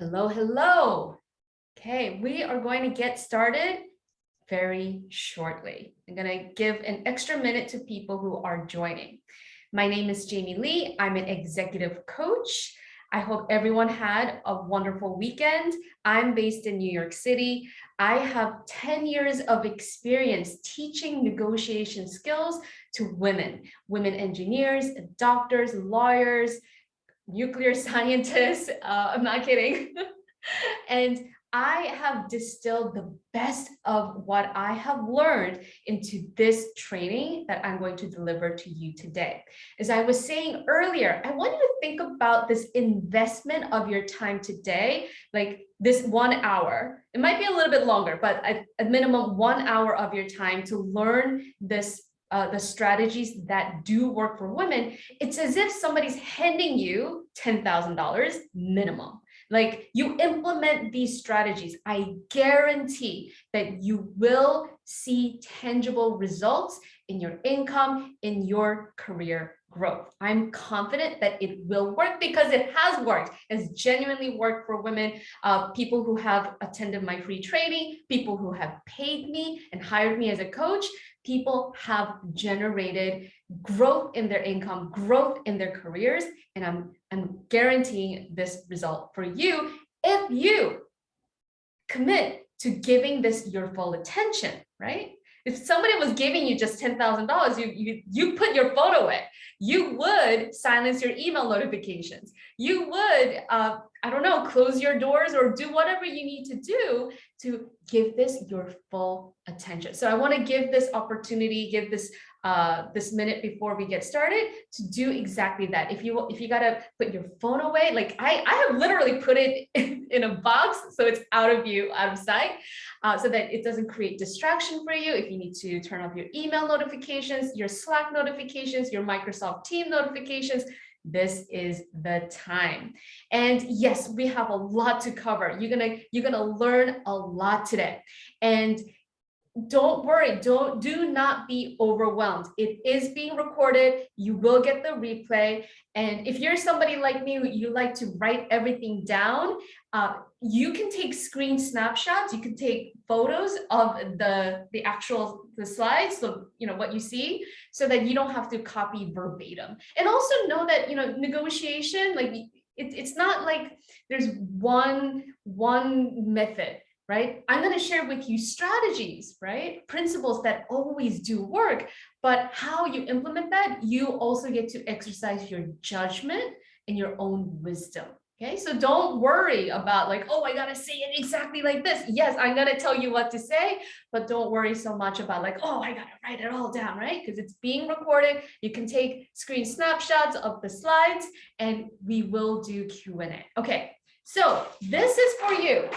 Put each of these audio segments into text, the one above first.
Hello, hello. Okay, we are going to get started very shortly. I'm going to give an extra minute to people who are joining. My name is Jamie Lee. I'm an executive coach. I hope everyone had a wonderful weekend. I'm based in New York City. I have 10 years of experience teaching negotiation skills to women engineers, doctors, lawyers, nuclear scientists. I'm not kidding. And I have distilled the best of what I have learned into this training that I'm going to deliver to you today. As I was saying earlier, I want you to think about this investment of your time today, like this 1 hour. It might be a little bit longer, but at minimum 1 hour of your time to learn the strategies that do work for women. It's as if somebody's handing you $10,000 minimum. Like you implement these strategies, I guarantee that you will see tangible results in your income, in your career growth. I'm confident that it will work because it has worked. It's genuinely worked for women, people who have attended my free training, people who have paid me and hired me as a coach. People have generated growth in their income, growth in their careers, and I'm guaranteeing this result for you if you commit to giving this your full attention, right? If somebody was giving you just $10,000, you put your phone away. You would silence your email notifications. You would, I don't know, close your doors or do whatever you need to do to give this your full attention. So I want to give this opportunity, give this this minute before we get started to do exactly that. If you gotta put your phone away, like I have literally put it in a box so it's out of view, out of sight, so that it doesn't create distraction for you. If you need to turn off your email notifications, your Slack notifications, your Microsoft Teams notifications, this is the time. And yes, we have a lot to cover. You're gonna learn a lot today. And don't worry, do not be overwhelmed. It is being recorded. You will get the replay. And if you're somebody like me, you like to write everything down, you can take screen snapshots. You can take photos of the slides, so you know what you see, so that you don't have to copy verbatim. And also know that negotiation, like it's not like there's one method. Right? I'm going to share with you strategies, right? Principles that always do work, but how you implement that, you also get to exercise your judgment and your own wisdom. Okay, so don't worry about like, oh, I gotta say it exactly like this. Yes, I'm gonna tell you what to say, but don't worry so much about like, oh, I gotta write it all down, right? Because it's being recorded. You can take screen snapshots of the slides and we will do Q&A. Okay, so this is for you.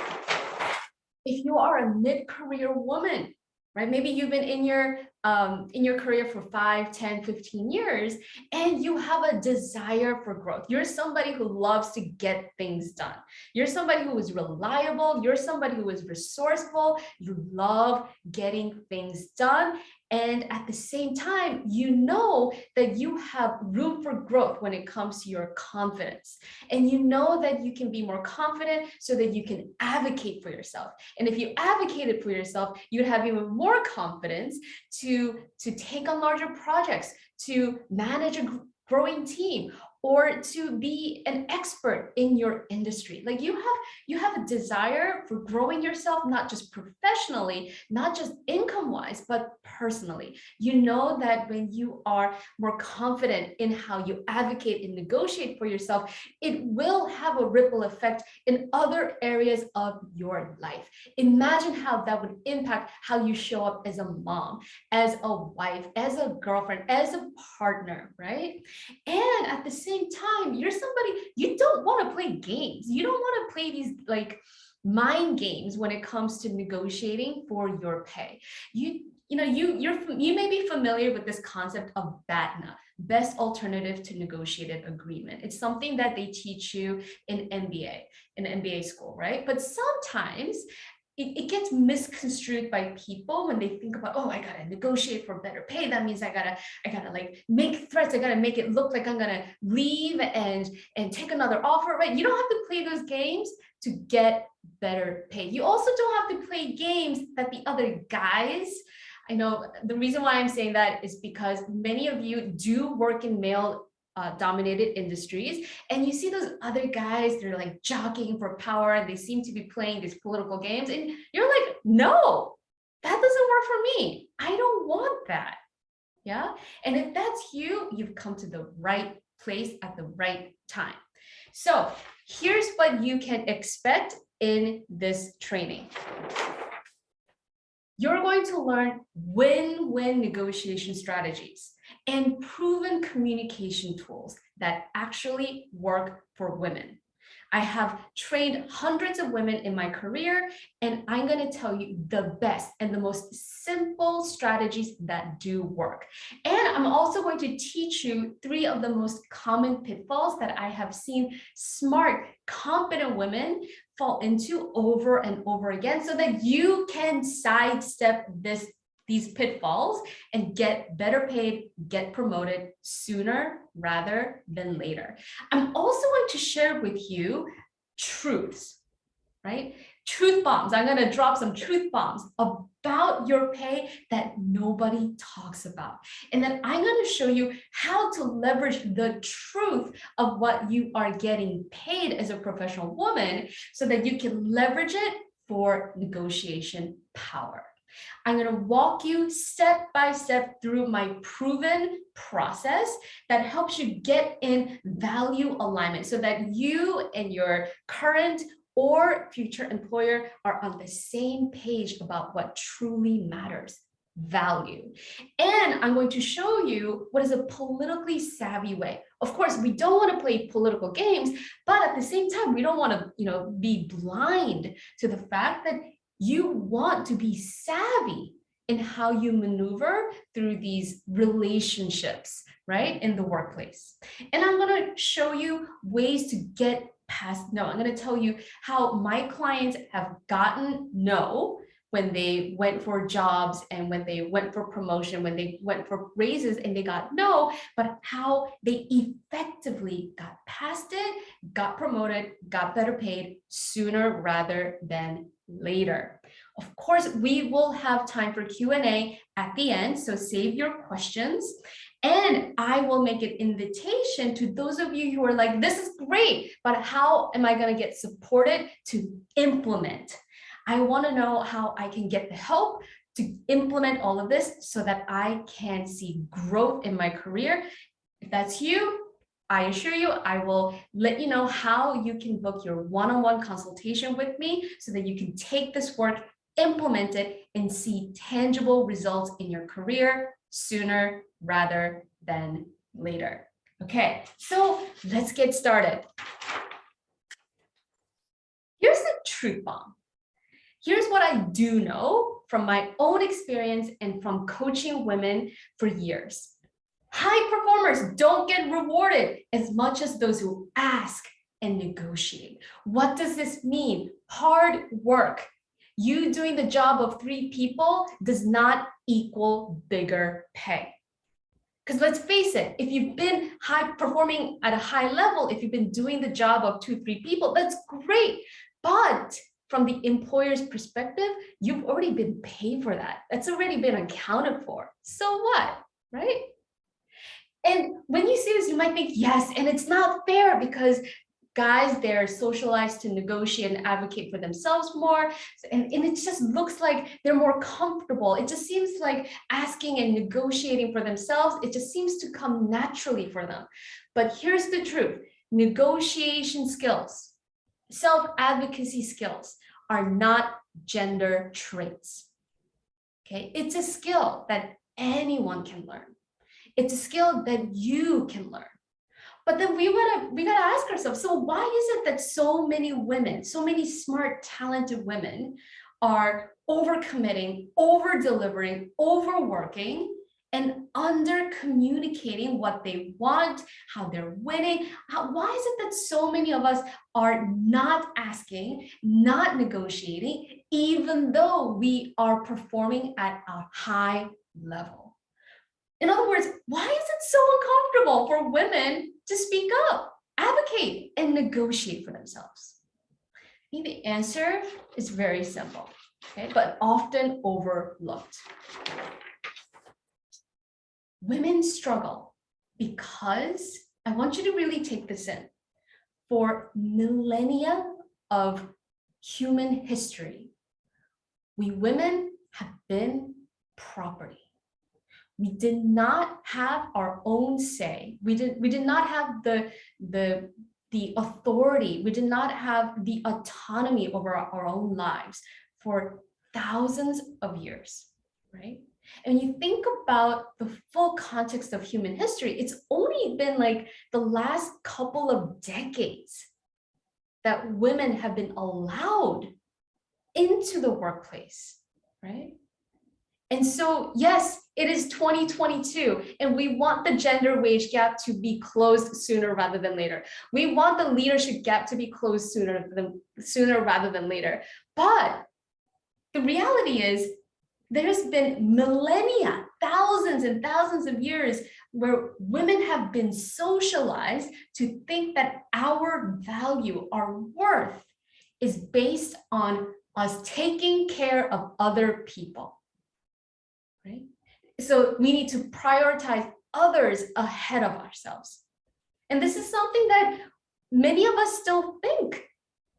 If you are a mid-career woman, right? Maybe you've been in your career for 5, 10, 15 years, and you have a desire for growth. You're somebody who loves to get things done. You're somebody who is reliable. You're somebody who is resourceful. You love getting things done. And at the same time, you know that you have room for growth when it comes to your confidence. And you know that you can be more confident so that you can advocate for yourself. And if you advocated for yourself, you'd have even more confidence to take on larger projects, to manage a growing team, or to be an expert in your industry. Like you have a desire for growing yourself, not just professionally, not just income-wise, but personally. You know that when you are more confident in how you advocate and negotiate for yourself, it will have a ripple effect in other areas of your life. Imagine how that would impact how you show up as a mom, as a wife, as a girlfriend, as a partner, right? And at the same time, you're somebody, you don't want to play games. You don't want to play these like mind games when it comes to negotiating for your pay. You may be familiar with this concept of BATNA, best alternative to negotiated agreement. It's something that they teach you in MBA school, right? But sometimes it gets misconstrued by people when they think about, oh, I gotta negotiate for better pay. That means I gotta like make threats. I gotta make it look like I'm gonna leave and take another offer, right? You don't have to play those games to get better pay. You also don't have to play games that the other guys, I know the reason why I'm saying that is because many of you do work in male dominated industries, and you see those other guys, they're like jockeying for power and they seem to be playing these political games, and you're like, no, that doesn't work for me. I don't want that. Yeah. And if that's you, you've come to the right place at the right time. So here's what you can expect in this training. You're going to learn win-win negotiation strategies and proven communication tools that actually work for women. I have trained hundreds of women in my career, and I'm going to tell you the best and the most simple strategies that do work. And I'm also going to teach you 3 of the most common pitfalls that I have seen smart, competent women fall into over and over again, so that you can sidestep these pitfalls and get better paid, get promoted sooner rather than later. I'm also going to share with you truths, right? Truth bombs. I'm going to drop some truth bombs about your pay that nobody talks about. And then I'm going to show you how to leverage the truth of what you are getting paid as a professional woman so that you can leverage it for negotiation power. I'm going to walk you step by step through my proven process that helps you get in value alignment so that you and your current or future employer are on the same page about what truly matters, value. And I'm going to show you what is a politically savvy way. Of course, we don't want to play political games, but at the same time, we don't want to, be blind to the fact that you want to be savvy in how you maneuver through these relationships, right, in the workplace. And I'm going to show you ways to get past no. I'm going to tell you how my clients have gotten no when they went for jobs and when they went for promotion, when they went for raises and they got no, but how they effectively got past it, got promoted, got better paid sooner rather than later. Of course, we will have time for Q&A at the end, so save your questions. And I will make an invitation to those of you who are like, this is great, but how am I going to get supported to implement? I want to know how I can get the help to implement all of this so that I can see growth in my career. If that's you, I assure you, I will let you know how you can book your one-on-one consultation with me so that you can take this work, implement it, and see tangible results in your career sooner rather than later. Okay, so let's get started. Here's the truth bomb. Here's what I do know from my own experience and from coaching women for years. High performers don't get rewarded as much as those who ask and negotiate. What does this mean? Hard work. You doing the job of 3 people does not equal bigger pay. Because let's face it, if you've been high performing at a high level, if you've been doing the job of 2-3 people, that's great. But from the employer's perspective, you've already been paid for that. That's already been accounted for. So what, right? And when you see this, you might think, yes, and it's not fair because guys, they're socialized to negotiate and advocate for themselves more. And it just looks like they're more comfortable. It just seems like asking and negotiating for themselves, it just seems to come naturally for them. But here's the truth. Negotiation skills, self-advocacy skills are not gender traits. Okay, it's a skill that anyone can learn. It's a skill that you can learn. But then we gotta ask ourselves, so why is it that so many women, so many smart, talented women are overcommitting, over-delivering, overworking, and under communicating what they want, how they're winning. Why is it that so many of us are not asking, not negotiating, even though we are performing at a high level? In other words, why is it so uncomfortable for women to speak up, advocate, and negotiate for themselves? I think the answer is very simple, okay, but often overlooked. Women struggle because, I want you to really take this in, for millennia of human history, we women have been property. We did not have our own say. We did not have the authority. We did not have the autonomy over our own lives for thousands of years, right? And when you think about the full context of human history, it's only been like the last couple of decades that women have been allowed into the workplace, right? And so, yes, it is 2022, and we want the gender wage gap to be closed sooner rather than later. We want the leadership gap to be closed sooner rather than later. But the reality is, there's been millennia, thousands and thousands of years where women have been socialized to think that our value, our worth, is based on us taking care of other people, right? So we need to prioritize others ahead of ourselves. And this is something that many of us still think,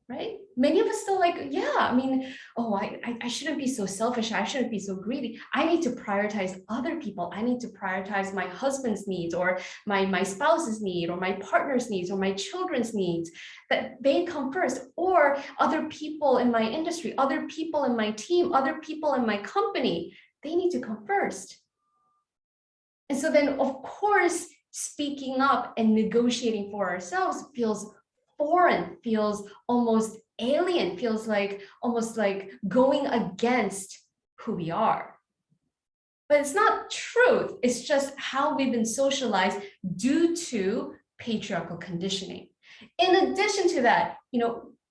right? Many of us still like, yeah, I mean, oh, I shouldn't be so selfish. I shouldn't be so greedy. I need to prioritize other people. I need to prioritize my husband's needs, or my spouse's need, or my partner's needs, or my children's needs, that they come first, or other people in my industry, other people in my team, other people in my company, they need to come first. And so then, of course, speaking up and negotiating for ourselves feels foreign, feels almost alien, feels like almost like going against who we are. But it's not truth. It's just how we've been socialized due to patriarchal conditioning. In addition to that,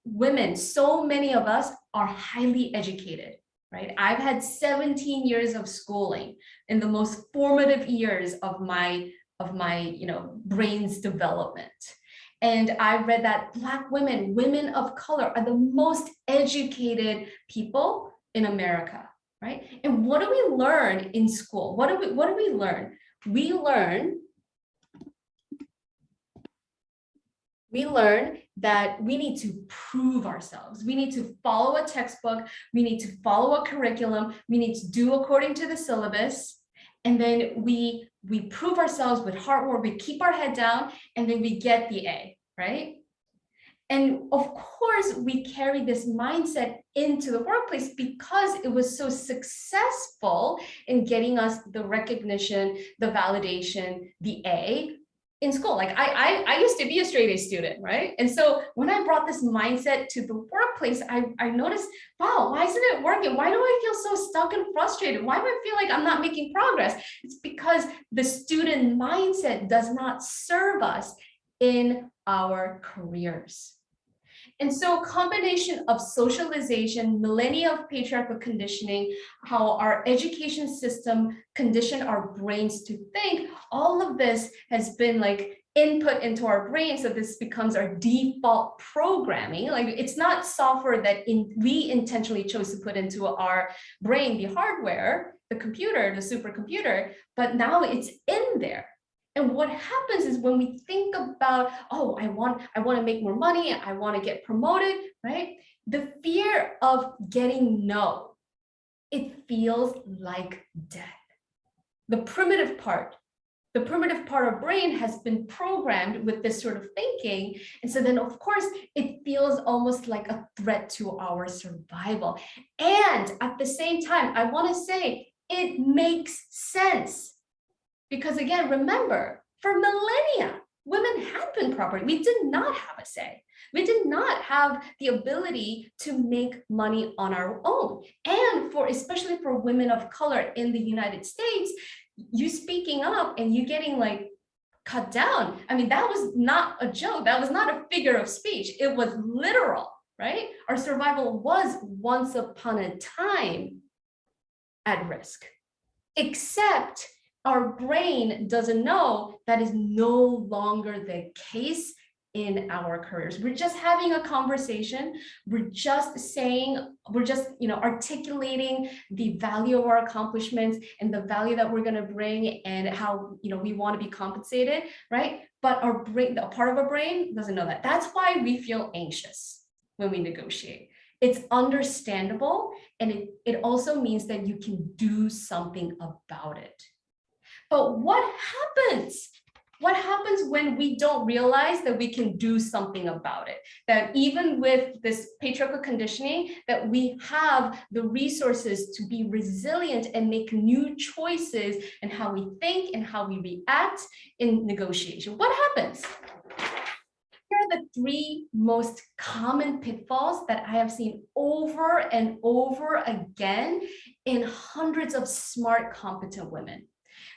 women, so many of us are highly educated, right? I've had 17 years of schooling in the most formative years of my brain's development. And I read that Black women, women of color, are the most educated people in America, right? And what do we learn in school? What do we learn? We learn that we need to prove ourselves. We need to follow a textbook. We need to follow a curriculum. We need to do according to the syllabus. And then we prove ourselves with hard work. We keep our head down, and then we get the A, right? And of course, we carry this mindset into the workplace because it was so successful in getting us the recognition, the validation, the A in school. Like I used to be a straight A student, right? And so when I brought this mindset to the workplace, I noticed, wow, why isn't it working? Why do I feel so stuck and frustrated? Why do I feel like I'm not making progress? It's because the student mindset does not serve us in our careers. And so combination of socialization, millennia of patriarchal conditioning, how our education system conditioned our brains to think, all of this has been like input into our brain. So this becomes our default programming. Like it's not software that we intentionally chose to put into our brain, the hardware, the computer, the supercomputer, but now it's in there. And what happens is when we think about, oh, I want to make more money, I want to get promoted, right? The fear of getting no, it feels like death. The primitive part of brain has been programmed with this sort of thinking. And so then, of course, it feels almost like a threat to our survival. And at the same time, I want to say it makes sense. Because again, remember, for millennia, women had been property. We did not have a say. We did not have the ability to make money on our own. And especially for women of color in the United States, you speaking up and you getting like cut down. I mean, that was not a joke. That was not a figure of speech. It was literal, right? Our survival was once upon a time at risk, except our brain doesn't know that is no longer the case in our careers. We're just having a conversation. We're just saying, we're just, articulating the value of our accomplishments and the value that we're going to bring and how, we want to be compensated, right? But our brain, a part of our brain doesn't know that. That's why we feel anxious when we negotiate. It's understandable. And it also means that you can do something about it. But what happens? What happens when we don't realize that we can do something about it? That even with this patriarchal conditioning, that we have the resources to be resilient and make new choices in how we think and how we react in negotiation. What happens? Here are the 3 most common pitfalls that I have seen over and over again in hundreds of smart, competent women.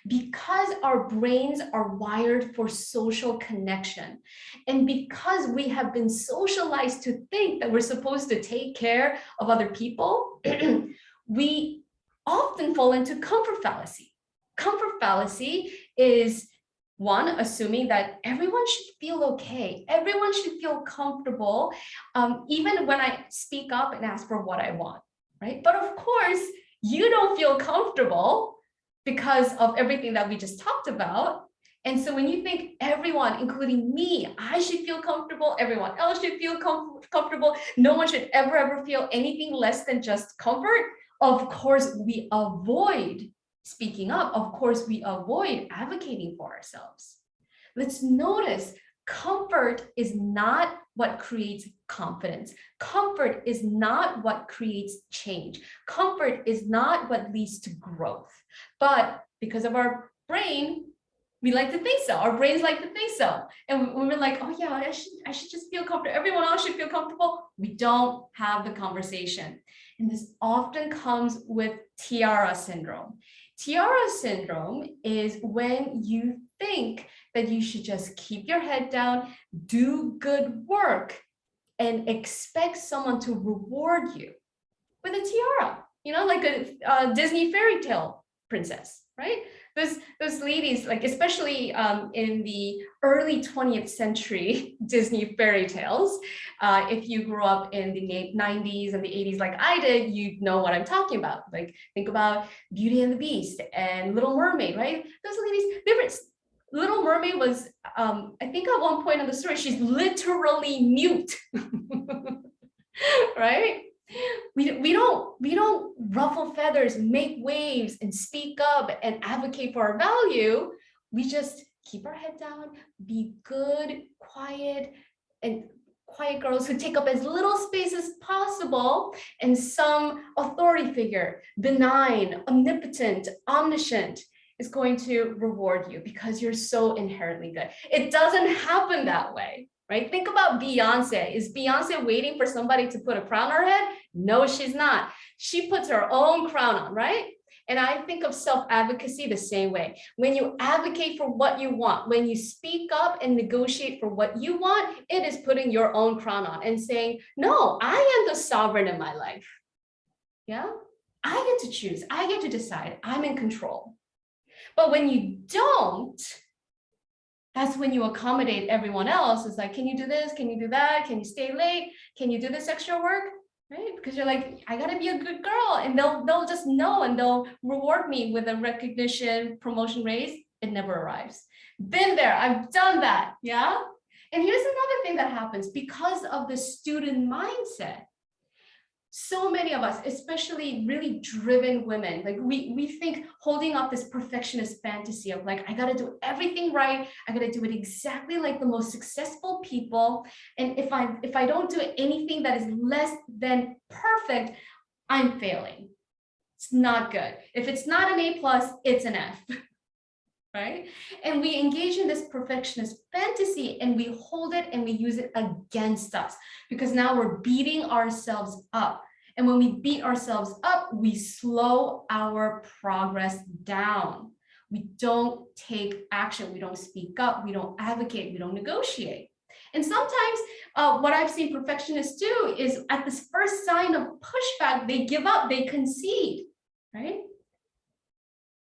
Because our brains are wired for social connection, and because we have been socialized to think that we're supposed to take care of other people, we often fall into comfort fallacy. Comfort fallacy is one, assuming that everyone should feel okay, everyone should feel comfortable, even when I speak up and ask for what I want, right? But of course, you don't feel comfortable because of everything that we just talked about. And so when you think everyone, including me, I should feel comfortable, everyone else should feel comfortable, no one should ever feel anything less than just comfort, of course, we avoid speaking up. Of course, we avoid advocating for ourselves. Let's notice comfort is not what creates confidence. Comfort is not what creates change. Comfort is not what leads to growth. But because of our brain, we like to think so. Our brains like to think so. And when we're like, oh yeah, I should just feel comfortable. Everyone else should feel comfortable. We don't have the conversation. And this often comes with tiara syndrome. Tiara syndrome is when you think that you should just keep your head down, do good work, and expect someone to reward you with a tiara, like a Disney fairy tale princess, right? Those ladies, like especially in the early 20th century Disney fairy tales, if you grew up in the 90s and the 80s like I did, you know what I'm talking about. Like think about Beauty and the Beast and Little Mermaid, right? Those ladies, Little Mermaid was, I think at one point in the story, she's literally mute, right? We don't ruffle feathers, make waves, and speak up and advocate for our value. We just keep our head down, be good, quiet girls who take up as little space as possible, and some authority figure, benign, omnipotent, omniscient, is going to reward you because you're so inherently good. It doesn't happen that way. Right? Think about Beyonce. Is Beyonce waiting for somebody to put a crown on her head? No, she's not. She puts her own crown on, right? And I think of self-advocacy the same way. When you advocate for what you want, when you speak up and negotiate for what you want, it is putting your own crown on and saying, no, I am the sovereign in my life. Yeah? I get to choose. I get to decide. I'm in control. But when you don't, that's when you accommodate everyone else. It's like, can you do this? Can you do that? Can you stay late? Can you do this extra work? Right? Because you're like, I gotta be a good girl, and they'll just know, and they'll reward me with a recognition, promotion raise. It never arrives. Been there, I've done that. Yeah. And here's another thing that happens because of the student mindset. So many of us, especially really driven women, like we think holding up this perfectionist fantasy of like, I got to do everything right. I got to do it exactly like the most successful people. And if I don't do anything that is less than perfect, I'm failing. It's not good. If it's not an A+, it's an F. Right? And we engage in this perfectionist fantasy and we hold it and we use it against us because now we're beating ourselves up. And when we beat ourselves up, we slow our progress down. We don't take action. We don't speak up. We don't advocate. We don't negotiate. And sometimes what I've seen perfectionists do is at this first sign of pushback, they give up, they concede, right?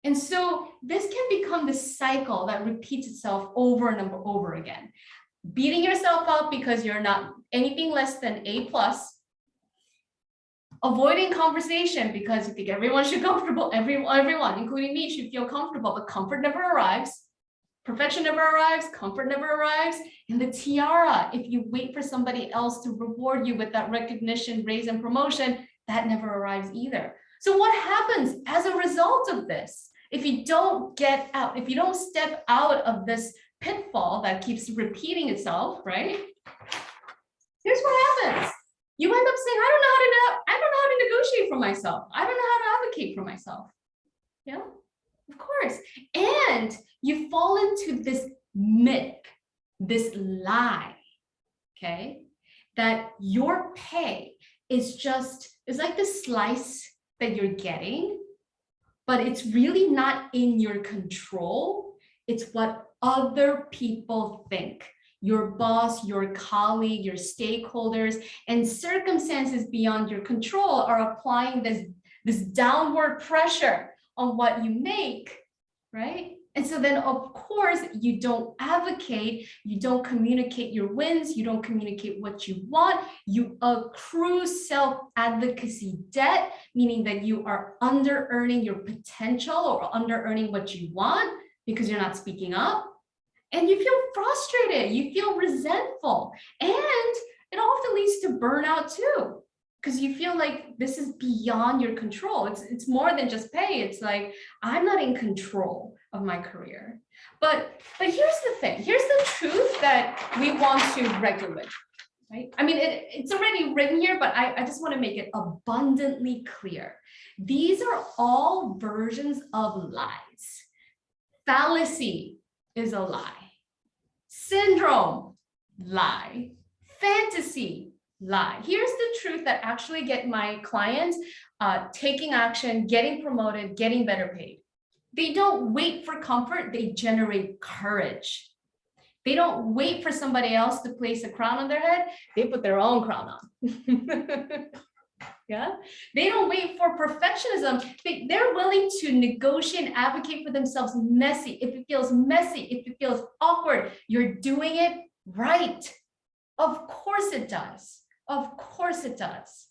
And so this can become this cycle that repeats itself over and over again. Beating yourself up because you're not anything less than A+, avoiding conversation because you think everyone should comfortable, everyone, including me, should feel comfortable, but comfort never arrives. Perfection never arrives, comfort never arrives. And the tiara, if you wait for somebody else to reward you with that recognition, raise, and promotion, that never arrives either. So what happens as a result of this? If you don't get out, if you don't step out of this pitfall that keeps repeating itself, right? Here's what happens. You end up saying, I don't know how to negotiate for myself. I don't know how to advocate for myself. Yeah, of course. And you fall into this myth, this lie, okay, that your pay is like the slice that you're getting, but it's really not in your control. It's what other people think. Your boss, your colleague, your stakeholders, and circumstances beyond your control are applying this downward pressure on what you make, right? And so then, of course, you don't advocate, you don't communicate your wins, you don't communicate what you want, you accrue self-advocacy debt, meaning that you are under-earning your potential or under-earning what you want because you're not speaking up. And you feel frustrated, you feel resentful, and it often leads to burnout too, because you feel like this is beyond your control. It's more than just pay. It's like, I'm not in control of my career. But here's the thing, here's the truth that we want to regulate, right? I mean, it's already written here, but I just want to make it abundantly clear. These are all versions of lies. Fallacy is a lie. Syndrome, lie. Fantasy, lie. Here's the truth that actually get my clients taking action, getting promoted, getting better paid. They don't wait for comfort, they generate courage. They don't wait for somebody else to place a crown on their head, they put their own crown on. Yeah, they don't wait for perfectionism. They're willing to negotiate and advocate for themselves messy. If it feels messy, if it feels awkward, you're doing it right. Of course it does. Of course it does.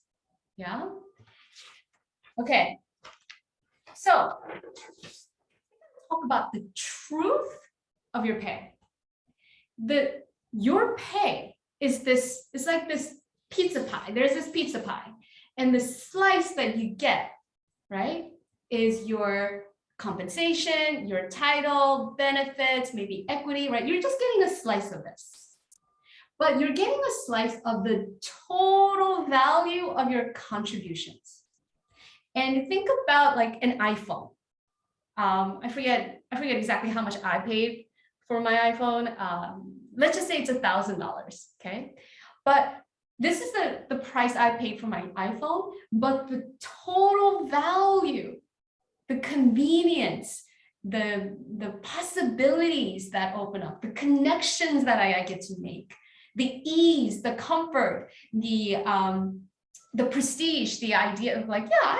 Yeah. Okay. So talk about the truth of your pay. Your pay is this, it's like this pizza pie. There's this pizza pie. And the slice that you get, right, is your compensation, your title, benefits, maybe equity, right? You're just getting a slice of this. But you're getting a slice of the total value of your contributions. And think about like an iPhone. I forget exactly how much I paid for my iPhone. Let's just say it's $1,000, okay? But this is the price I paid for my iPhone, but the total value, the convenience, the possibilities that open up, the connections that I get to make, the ease, the comfort, the prestige, the idea of like, yeah, I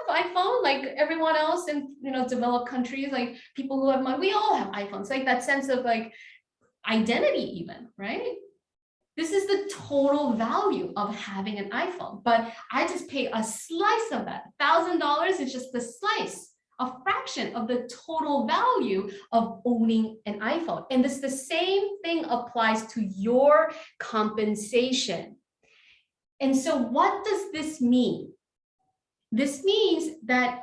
have an iPhone like everyone else in developed countries, like people who have money, we all have iPhones, like that sense of like identity even, right? This is the total value of having an iPhone, but I just pay a slice of that. $1,000 is just the slice, a fraction of the total value of owning an iPhone. And this, the same thing applies to your compensation. And so what does this mean? This means that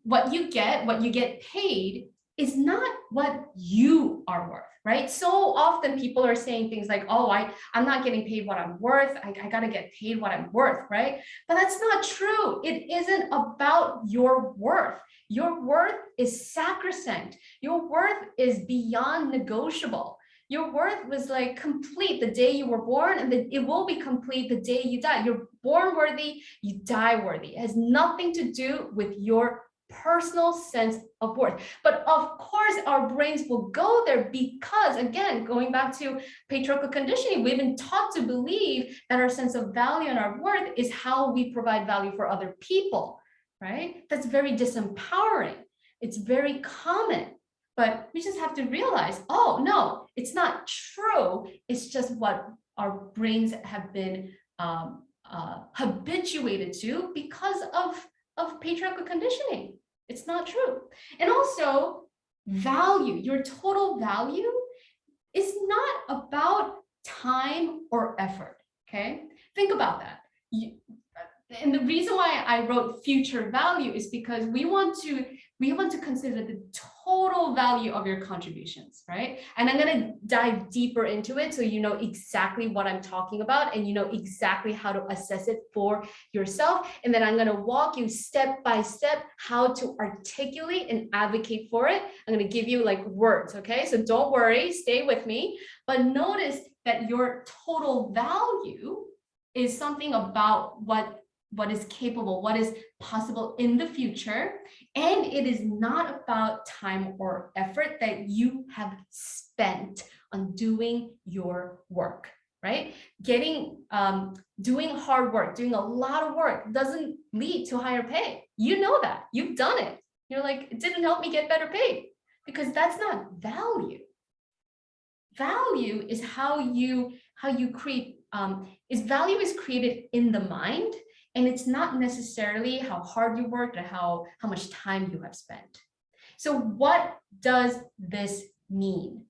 what you get paid is not what you are worth, right? So often people are saying things like, oh, I'm not getting paid what I'm worth. I gotta get paid what I'm worth, right? But that's not true. It isn't about your worth. Your worth is sacrosanct. Your worth is beyond negotiable. Your worth was like complete the day you were born, and then it will be complete the day you die. You're born worthy, you die worthy. It has nothing to do with your personal sense of worth. But of course, our brains will go there because, again, going back to patriarchal conditioning, we've been taught to believe that our sense of value and our worth is how we provide value for other people, right? That's very disempowering. It's very common. But we just have to realize, oh, no, it's not true. It's just what our brains have been habituated to because of patriarchal conditioning. It's not true. And also, value, your total value is not about time or effort, okay? Think about that. And the reason why I wrote future value is because we want to consider the total value of your contributions, right? And I'm going to dive deeper into it so you know exactly what I'm talking about and you know exactly how to assess it for yourself. And then I'm going to walk you step by step how to articulate and advocate for it. I'm going to give you like words, okay? So don't worry, stay with me. But notice that your total value is something about what is capable, what is possible in the future. And it is not about time or effort that you have spent on doing your work, right? Doing hard work, doing a lot of work doesn't lead to higher pay. You know that, you've done it. You're like, it didn't help me get better paid because that's not value. Value is how you create, value is created in the mind. And it's not necessarily how hard you worked or how much time you have spent. So what does this mean?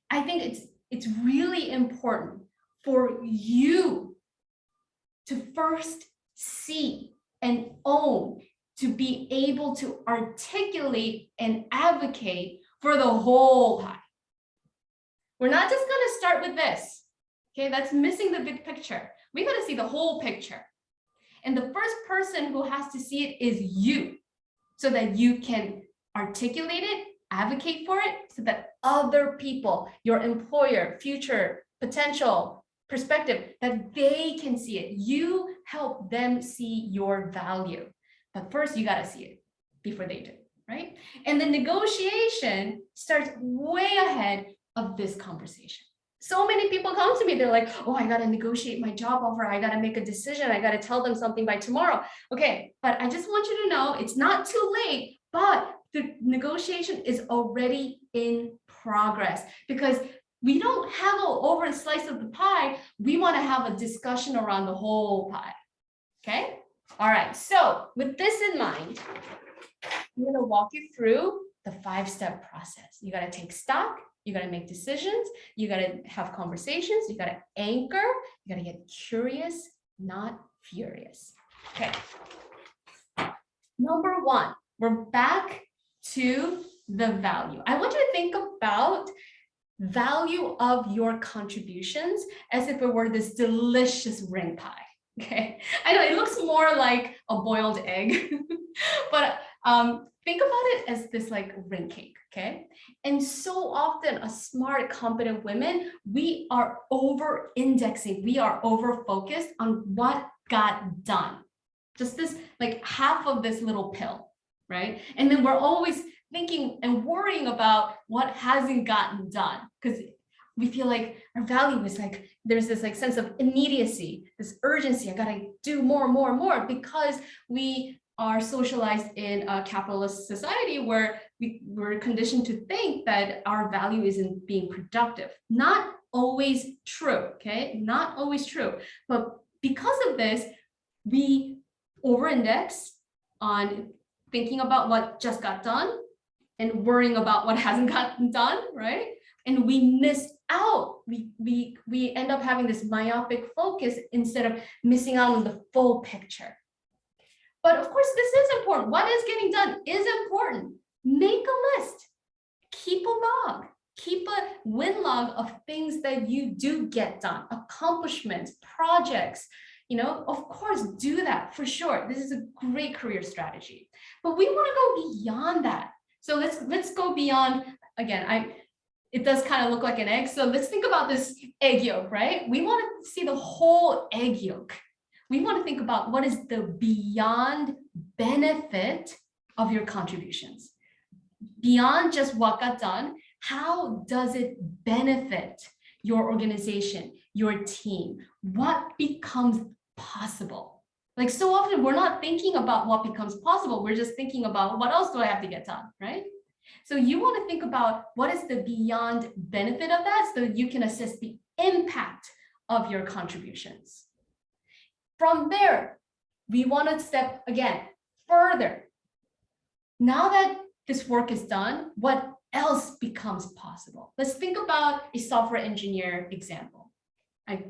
I think it's really important for you to first see and own, to be able to articulate and advocate for the whole pie. We're not just going to start with this. Okay, that's missing the big picture. We got to see the whole picture. And the first person who has to see it is you, so that you can articulate it, advocate for it, so that other people, your employer, future, potential, perspective, that they can see it. You help them see your value. But first, you got to see it before they do, right? And the negotiation starts way ahead of this conversation. So many people come to me, they're like, oh, I got to negotiate my job offer. I got to make a decision. I got to tell them something by tomorrow. Okay, but I just want you to know it's not too late, but the negotiation is already in progress because we don't haggle over a slice of the pie. We want to have a discussion around the whole pie. Okay, all right. So with this in mind, I'm going to walk you through the 5-step process. You got to take stock. You got to make decisions. You got to have conversations. You got to anchor. You got to get curious, not furious. Okay. Number 1, we're back to the value. I want you to think about value of your contributions as if it were this delicious ring pie. Okay. I know it looks more like a boiled egg, but think about it as this like ring cake. Okay. And so often as smart, competent women, we are over indexing. We are over focused on what got done. Just this, like half of this little pill, right? And then we're always thinking and worrying about what hasn't gotten done because we feel like our value is like, there's this like sense of immediacy, this urgency. I gotta do more because we are socialized in a capitalist society where we're conditioned to think that our value is in being productive. Not always true, okay? Not always true. But because of this, we over-index on thinking about what just got done and worrying about what hasn't gotten done, right? And we miss out. We end up having this myopic focus instead of missing out on the full picture. But of course, this is important. What is getting done is important. Make a list. Keep a log. Keep a win log of things that you do get done, accomplishments, projects. You know, of course, do that for sure. This is a great career strategy. But we want to go beyond that. So let's go beyond. Again, it does kind of look like an egg. So let's think about this egg yolk, right? We want to see the whole egg yolk. We want to think about what is the beyond benefit of your contributions. Beyond just what got done, how does it benefit your organization, your team? What becomes possible? Like so often we're not thinking about what becomes possible. We're just thinking about what else do I have to get done, right? So you want to think about what is the beyond benefit of that so you can assess the impact of your contributions. From there, we want to step again further. Now that this work is done, what else becomes possible? Let's think about a software engineer example. I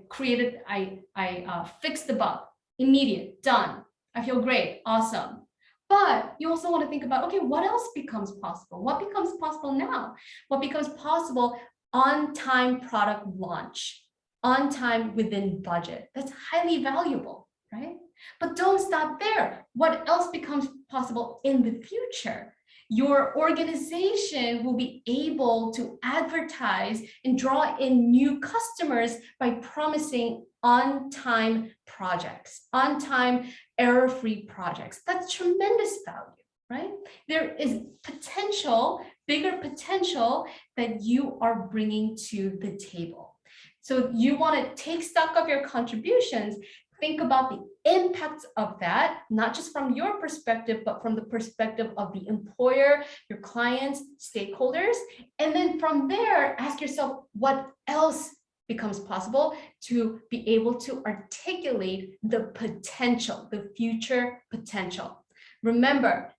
fixed the bug, immediate, done. I feel great, awesome. But you also want to think about, okay, what else becomes possible? What becomes possible now? What becomes possible on-time product launch, on time within budget? That's highly valuable, right? But don't stop there. What else becomes possible in the future? Your organization will be able to advertise and draw in new customers by promising on-time projects, on-time error-free projects. That's tremendous value, right? There is potential, bigger potential that you are bringing to the table. So you want to take stock of your contributions, think about the impact of that, not just from your perspective, but from the perspective of the employer, your clients, stakeholders. And then from there, ask yourself what else becomes possible to be able to articulate the potential, the future potential. Remember,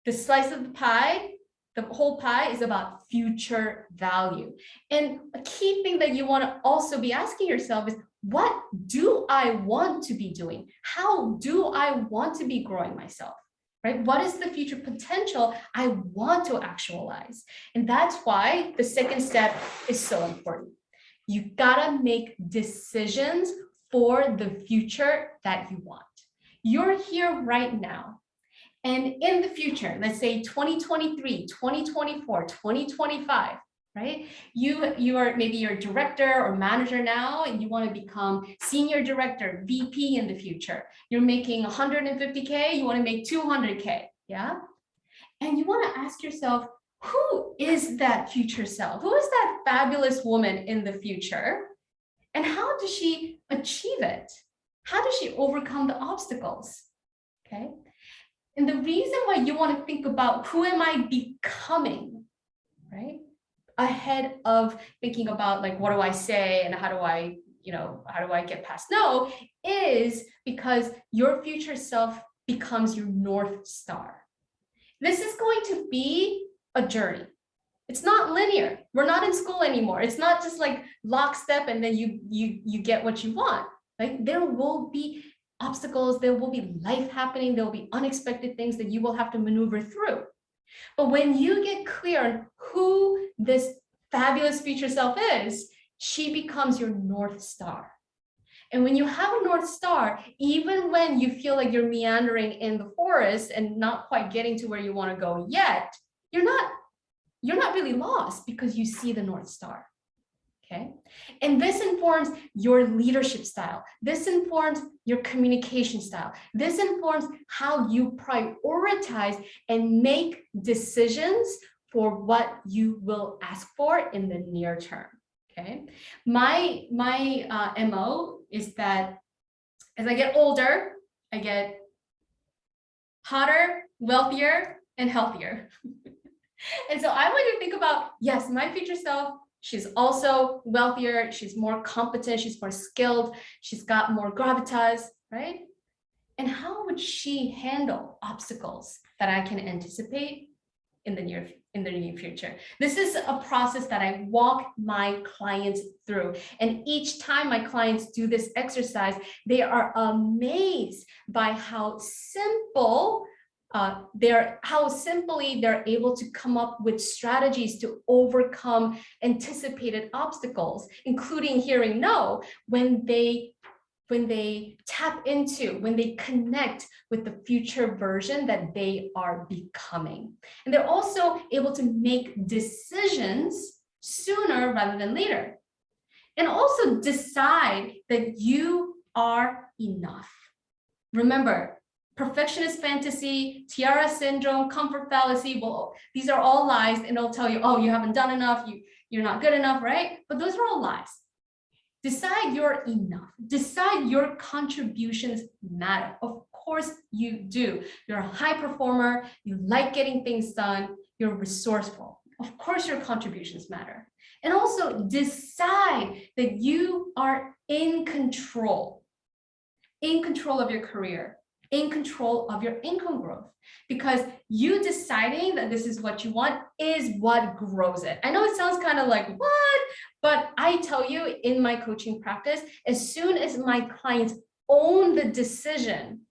the slice of the pie, the whole pie is about future value. And a key thing that you want to also be asking yourself is, what do I want to be doing? How do I want to be growing myself? Right? What is the future potential I want to actualize? And that's why the second step is so important. You gotta make decisions for the future that you want. You're here right now. And in the future, let's say 2023, 2024, 2025, right? You are maybe you're a director or manager now, and you want to become senior director, VP in the future. You're making 150K, you want to make 200K, yeah? And you want to ask yourself, who is that future self? Who is that fabulous woman in the future? And how does she achieve it? How does she overcome the obstacles? Okay. And the reason why you want to think about who am I becoming, right? Ahead of thinking about like, what do I say and how do I get past no, is because your future self becomes your North Star. This is going to be a journey. It's not linear. We're not in school anymore. It's not just like lockstep and then you get what you want. Like there will be obstacles, there will be life happening, there will be unexpected things that you will have to maneuver through. But when you get clear on who this fabulous future self is, she becomes your North Star. And when you have a North Star, even when you feel like you're meandering in the forest and not quite getting to where you want to go yet, you're not really lost because you see the North Star. Okay. And this informs your leadership style. This informs your communication style. This informs how you prioritize and make decisions for what you will ask for in the near term. Okay. My MO is that as I get older, I get hotter, wealthier, and healthier. And so I want you to think about, yes, my future self, she's also wealthier, she's more competent, she's more skilled, she's got more gravitas, right? And how would she handle obstacles that I can anticipate in the near future? This is a process that I walk my clients through. And each time my clients do this exercise, they are amazed by how simply they're able to come up with strategies to overcome anticipated obstacles, including hearing no, when they tap into, when they connect with the future version that they are becoming. And they're also able to make decisions sooner rather than later. And also decide that you are enough. Remember, Perfectionist fantasy, tiara syndrome, comfort fallacy. Well, these are all lies, and they'll tell you, oh, you haven't done enough, you're not good enough, right? But those are all lies. Decide you're enough. Decide your contributions matter. Of course you do. You're a high performer. You like getting things done. You're resourceful. Of course your contributions matter. And also decide that you are in control of your career, in control of your income growth, because you deciding that this is what you want is what grows it. I know it sounds kind of like, what? But I tell you, in my coaching practice, as soon as my clients own the decision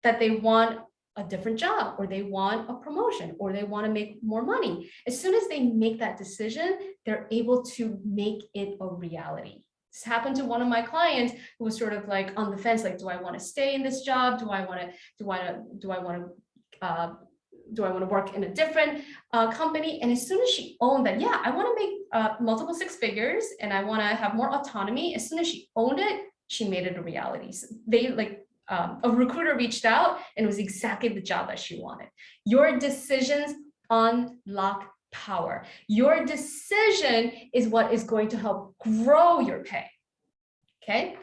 that they want a different job, or they want a promotion, or they want to make more money, as soon as they make that decision, they're able to make it a reality. This happened to one of my clients who was sort of like on the fence, like, do I want to stay in this job? Do I want to work in a different company? And as soon as she owned that, yeah, I want to make multiple six figures and I want to have more autonomy. As soon as she owned it, she made it a reality. So a recruiter reached out and it was exactly the job that she wanted. Your decisions unlock power. Your decision is what is going to help grow your pay. Okay.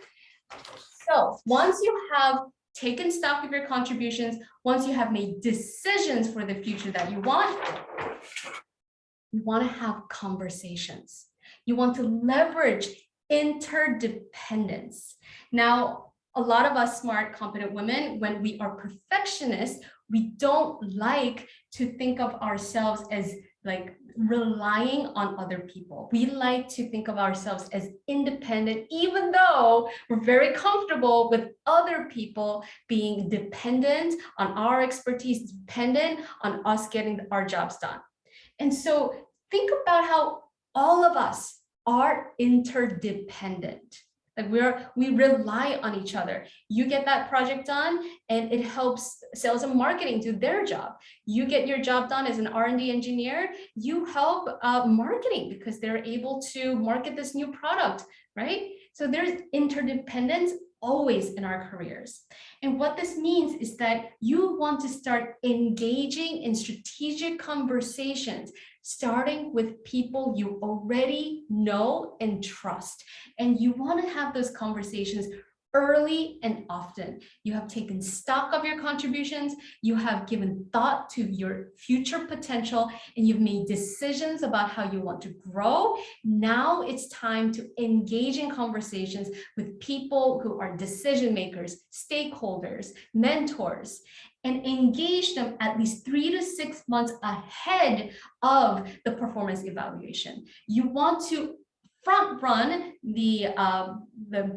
So once you have taken stock of your contributions, once you have made decisions for the future that you want to have conversations. You want to leverage interdependence. Now, a lot of us smart, competent women, when we are perfectionists, we don't like to think of ourselves as like relying on other people. We like to think of ourselves as independent, even though we're very comfortable with other people being dependent on our expertise, dependent on us getting our jobs done. And so think about how all of us are interdependent. Like we rely on each other. You get that project done and it helps sales and marketing do their job. You get your job done as an R&D engineer, you help marketing because they're able to market this new product, right? So there's interdependence always in our careers. And what this means is that you want to start engaging in strategic conversations, starting with people you already know and trust. And you want to have those conversations early and often. You have taken stock of your contributions, you have given thought to your future potential, and you've made decisions about how you want to grow. Now it's time to engage in conversations with people who are decision makers, stakeholders, mentors, and engage them at least 3 to 6 months ahead of the performance evaluation. You want to front run the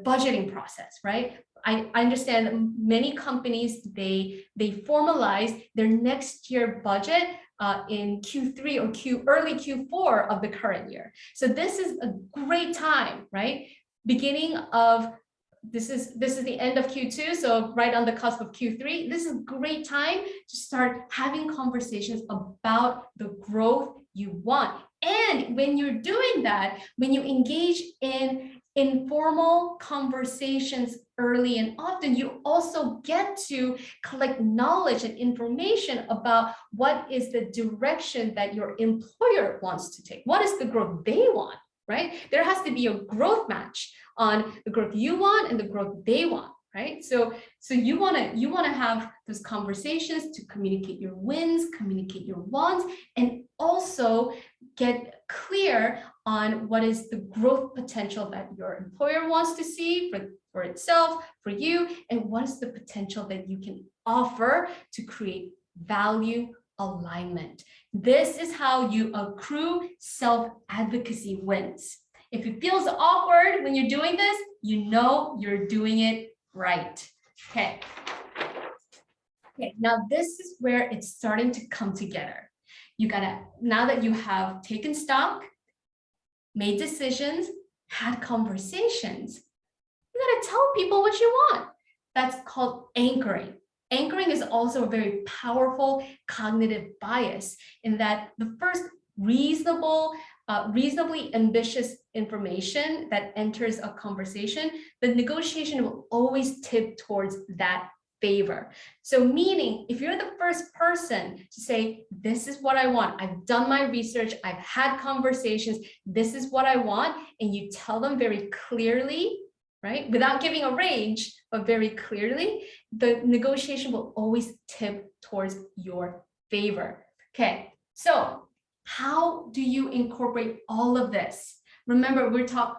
budgeting process, right? I understand that many companies, they formalize their next year budget in Q3 or early Q4 of the current year. So this is a great time, right? This is the end of Q2, so right on the cusp of Q3. This is a great time to start having conversations about the growth you want. And when you're doing that, when you engage in informal conversations early and often, you also get to collect knowledge and information about what is the direction that your employer wants to take. What is the growth they want, right? There has to be a growth match on the growth you want and the growth they want, right? So you want to have those conversations to communicate your wins, communicate your wants, and also get clear on what is the growth potential that your employer wants to see for itself, for you, and what is the potential that you can offer to create value alignment. This is how you accrue self-advocacy wins. If it feels awkward when you're doing this, you know you're doing it right. Okay, now this is where it's starting to come together. Now that you have taken stock, made decisions, had conversations, you gotta tell people what you want. That's called anchoring. Anchoring is also a very powerful cognitive bias in that the first reasonably ambitious information that enters a conversation, the negotiation will always tip towards that favor. So meaning if you're the first person to say, this is what I want, I've done my research, I've had conversations, this is what I want, and you tell them very clearly, right? Without giving a range, but very clearly, the negotiation will always tip towards your favor. Okay, so how do you incorporate all of this? Remember,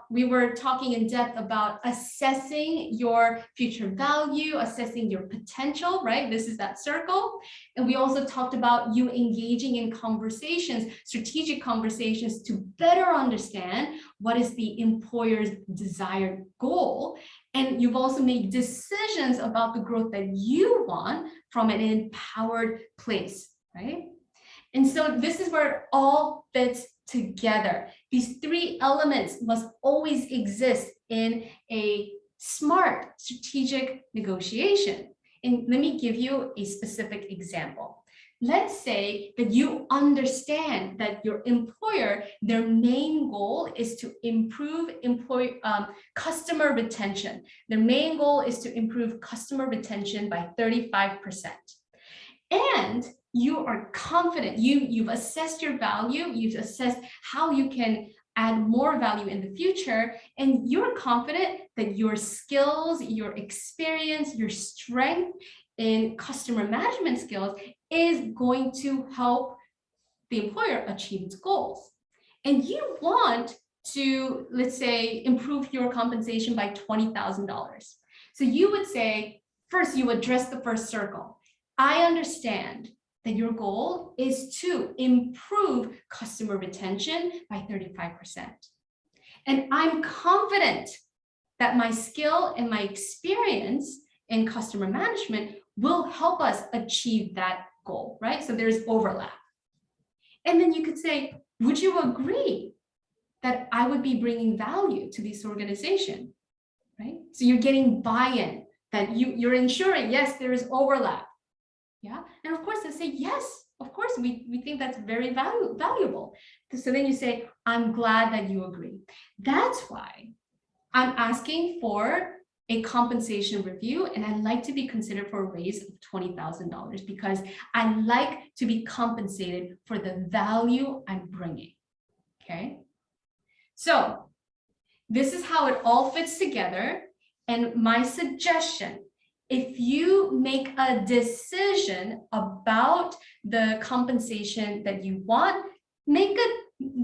we were talking in depth about assessing your future value, assessing your potential, right? This is that circle. And we also talked about you engaging in conversations, strategic conversations, to better understand what is the employer's desired goal. And you've also made decisions about the growth that you want from an empowered place, right? And so this is where it all fits together. These three elements must always exist in a smart strategic negotiation. And let me give you a specific example. Let's say that you understand that your employer, their main goal is to improve customer retention. Their main goal is to improve customer retention by 35%. And you are confident, you've assessed your value, you've assessed how you can add more value in the future, and you're confident that your skills, your experience, your strength in customer management skills is going to help the employer achieve its goals. And you want to, let's say, improve your compensation by $20,000. So you would say, first, you address the first circle. I understand that your goal is to improve customer retention by 35%. And I'm confident that my skill and my experience in customer management will help us achieve that goal, right? So there's overlap. And then you could say, would you agree that I would be bringing value to this organization, right? So you're getting buy-in, that you're ensuring, yes, there is overlap. Yeah, and of course they say, yes, of course, we think that's very valuable. So then you say, I'm glad that you agree. That's why I'm asking for a compensation review, and I'd like to be considered for a raise of $20,000 because I like to be compensated for the value I'm bringing, okay? So this is how it all fits together, and my suggestion, if you make a decision about the compensation that you want,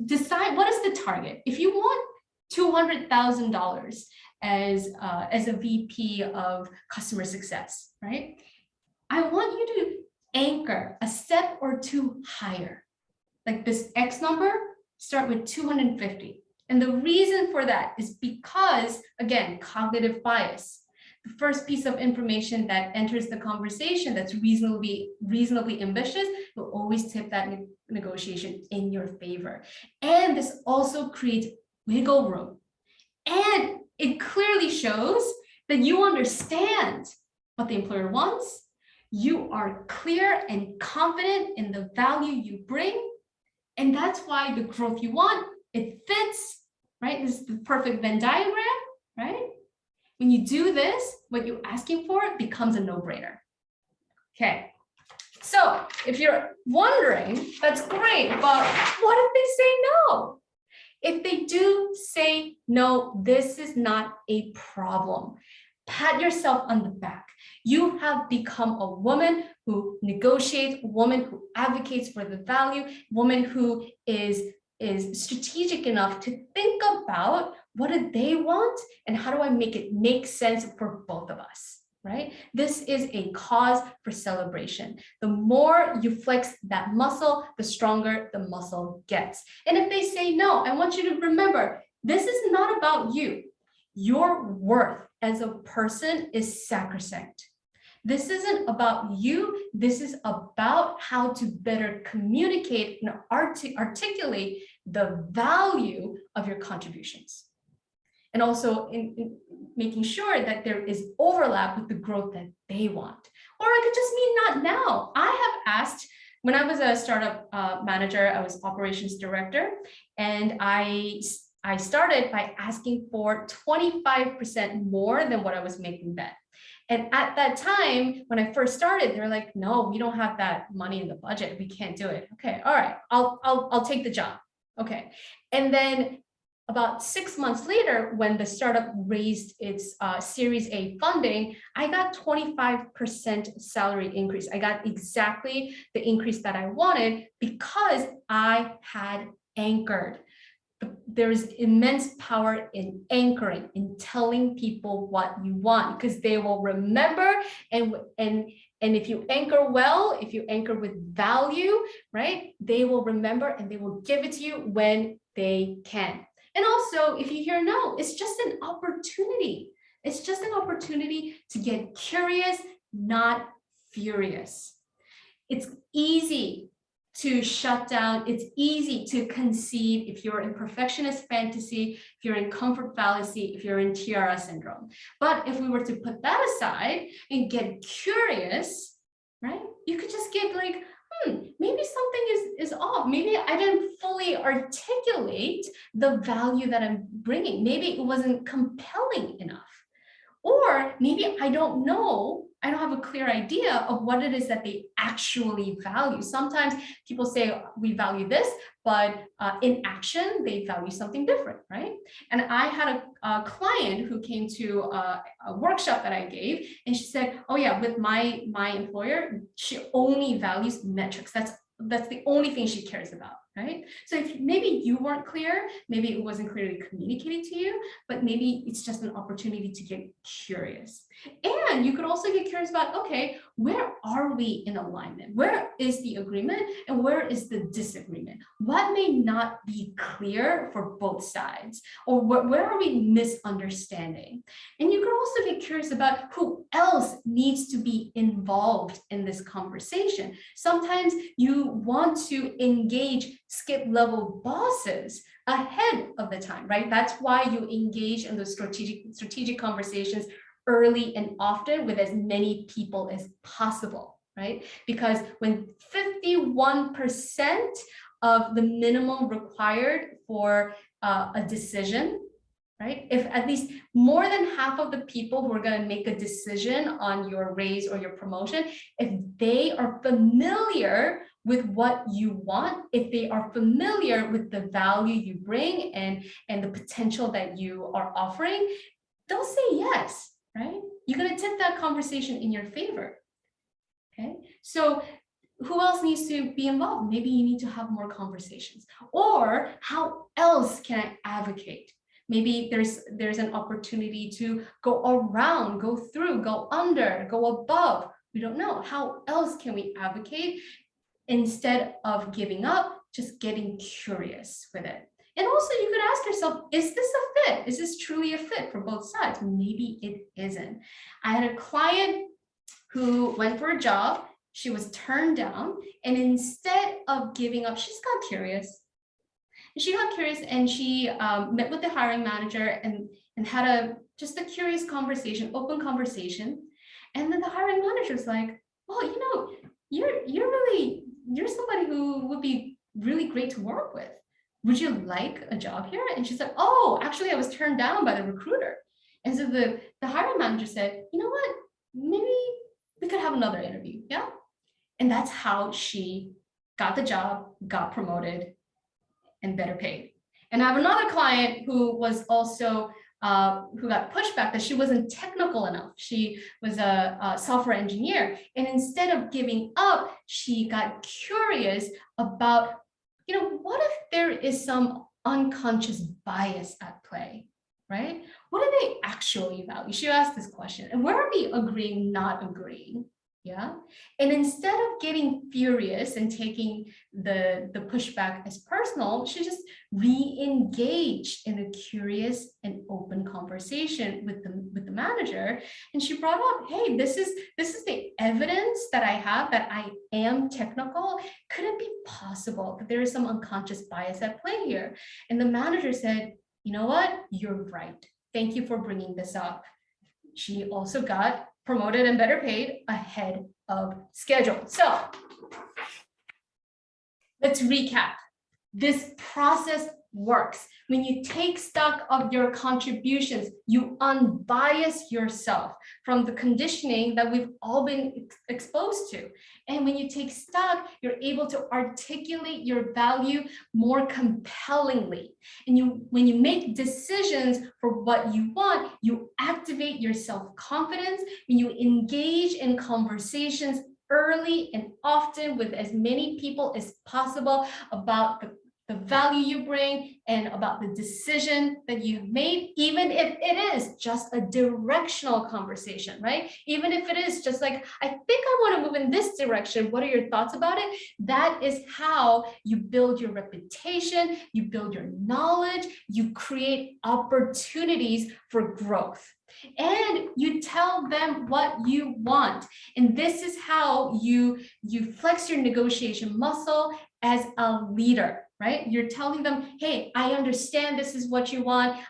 decide what is the target. If you want $200,000 as a VP of customer success, right? I want you to anchor a step or two higher. Like this X number, start with 250. And the reason for that is because, again, cognitive bias. The first piece of information that enters the conversation that's reasonably ambitious will always tip that negotiation in your favor. And this also creates wiggle room. And it clearly shows that you understand what the employer wants. You are clear and confident in the value you bring. And that's why the growth you want, it fits, right? This is the perfect Venn diagram, right? When you do this, what you're asking for becomes a no-brainer. Okay, so if you're wondering, that's great, but what if they say no? If they do say no, this is not a problem. Pat yourself on the back. You have become a woman who negotiates, a woman who advocates for the value, a woman who is strategic enough to think about what do they want and how do I make it make sense for both of us, right? This is a cause for celebration. The more you flex that muscle, the stronger the muscle gets. And if they say no, I want you to remember, this is not about you. Your worth as a person is sacrosanct. This isn't about you. This is about how to better communicate and articulate the value of your contributions. And also in making sure that there is overlap with the growth that they want. Or it could just mean not now. I have asked, when I was a startup manager, I was operations director, and I I started by asking for 25% more than what I was making then. And at that time, when I first started, they're like, no, we don't have that money in the budget. We can't do it. Okay, all right, I'll take the job. Okay. And then about 6 months later, when the startup raised its Series A funding, I got 25% salary increase. I got exactly the increase that I wanted because I had anchored. There's immense power in anchoring, in telling people what you want, because they will remember. And if you anchor well, if you anchor with value, right, they will remember and they will give it to you when they can. And also, if you hear no, it's just an opportunity. It's just an opportunity to get curious, not furious. It's easy to shut down. It's easy to concede if you're in perfectionist fantasy, if you're in comfort fallacy, if you're in tiara syndrome. But if we were to put that aside and get curious, right, you could just get like, maybe something is off. Maybe I didn't fully articulate the value that I'm bringing. Maybe it wasn't compelling enough. Or maybe I don't know, I don't have a clear idea of what it is that they actually value. Sometimes people say we value this, but in action, they value something different, right? And I had a client who came to a workshop that I gave, and she said, oh yeah, with my employer, she only values metrics. That's the only thing she cares about, right? So if maybe you weren't clear, maybe it wasn't clearly communicated to you, but maybe it's just an opportunity to get curious. And you could also get curious about, okay, where are we in alignment? Where is the agreement and where is the disagreement? What may not be clear for both sides? Or where are we misunderstanding? And you could also get curious about who else needs to be involved in this conversation. Sometimes you want to engage skip level bosses ahead of the time, right? That's why you engage in those strategic conversations early and often with as many people as possible, right? Because when 51% of the minimum required for a decision, right? If at least more than half of the people who are going to make a decision on your raise or your promotion, if they are familiar with what you want, if they are familiar with the value you bring and the potential that you are offering, they'll say yes, right? You're going to tip that conversation in your favor. Okay, so who else needs to be involved? Maybe you need to have more conversations. Or how else can I advocate? Maybe there's an opportunity to go around, go through, go under, go above. We don't know. How else can we advocate instead of giving up, just getting curious with it? And also you could ask yourself, is this a fit? Is this truly a fit for both sides? Maybe it isn't. I had a client who went for a job. She was turned down. And instead of giving up, she just got curious. She got curious and she met with the hiring manager and had just a curious conversation, open conversation. And then the hiring manager was like, well, you know, you're somebody who would be really great to work with. Would you like a job here? And she said, oh, actually, I was turned down by the recruiter. And so the hiring manager said, you know what, maybe we could have another interview. Yeah. And that's how she got the job, got promoted, and better paid. And I have another client who was also who got pushback that she wasn't technical enough. She was a software engineer, and instead of giving up, she got curious about, you know, what if there is some unconscious bias at play, right? What do they actually value? She asked this question, and where are we agreeing, not agreeing? Yeah. And instead of getting furious and taking the pushback as personal, she just re-engaged in a curious and open conversation with the manager. And she brought up, hey, this is the evidence that I have that I am technical. Could it be possible that there is some unconscious bias at play here? And the manager said, you know what? You're right. Thank you for bringing this up. She also got promoted and better paid ahead of schedule. So let's recap. This process works. When you take stock of your contributions, you unbias yourself from the conditioning that we've all been exposed to. And when you take stock, you're able to articulate your value more compellingly. And when you make decisions for what you want, you activate your self-confidence. When you engage in conversations early and often with as many people as possible about the value you bring and about the decision that you've made, even if it is just a directional conversation, right? Even if it is just like, I think I want to move in this direction. What are your thoughts about it? That is how you build your reputation, you build your knowledge, you create opportunities for growth. And you tell them what you want. And this is how you flex your negotiation muscle as a leader, right? You're telling them, hey, I understand this is what you want.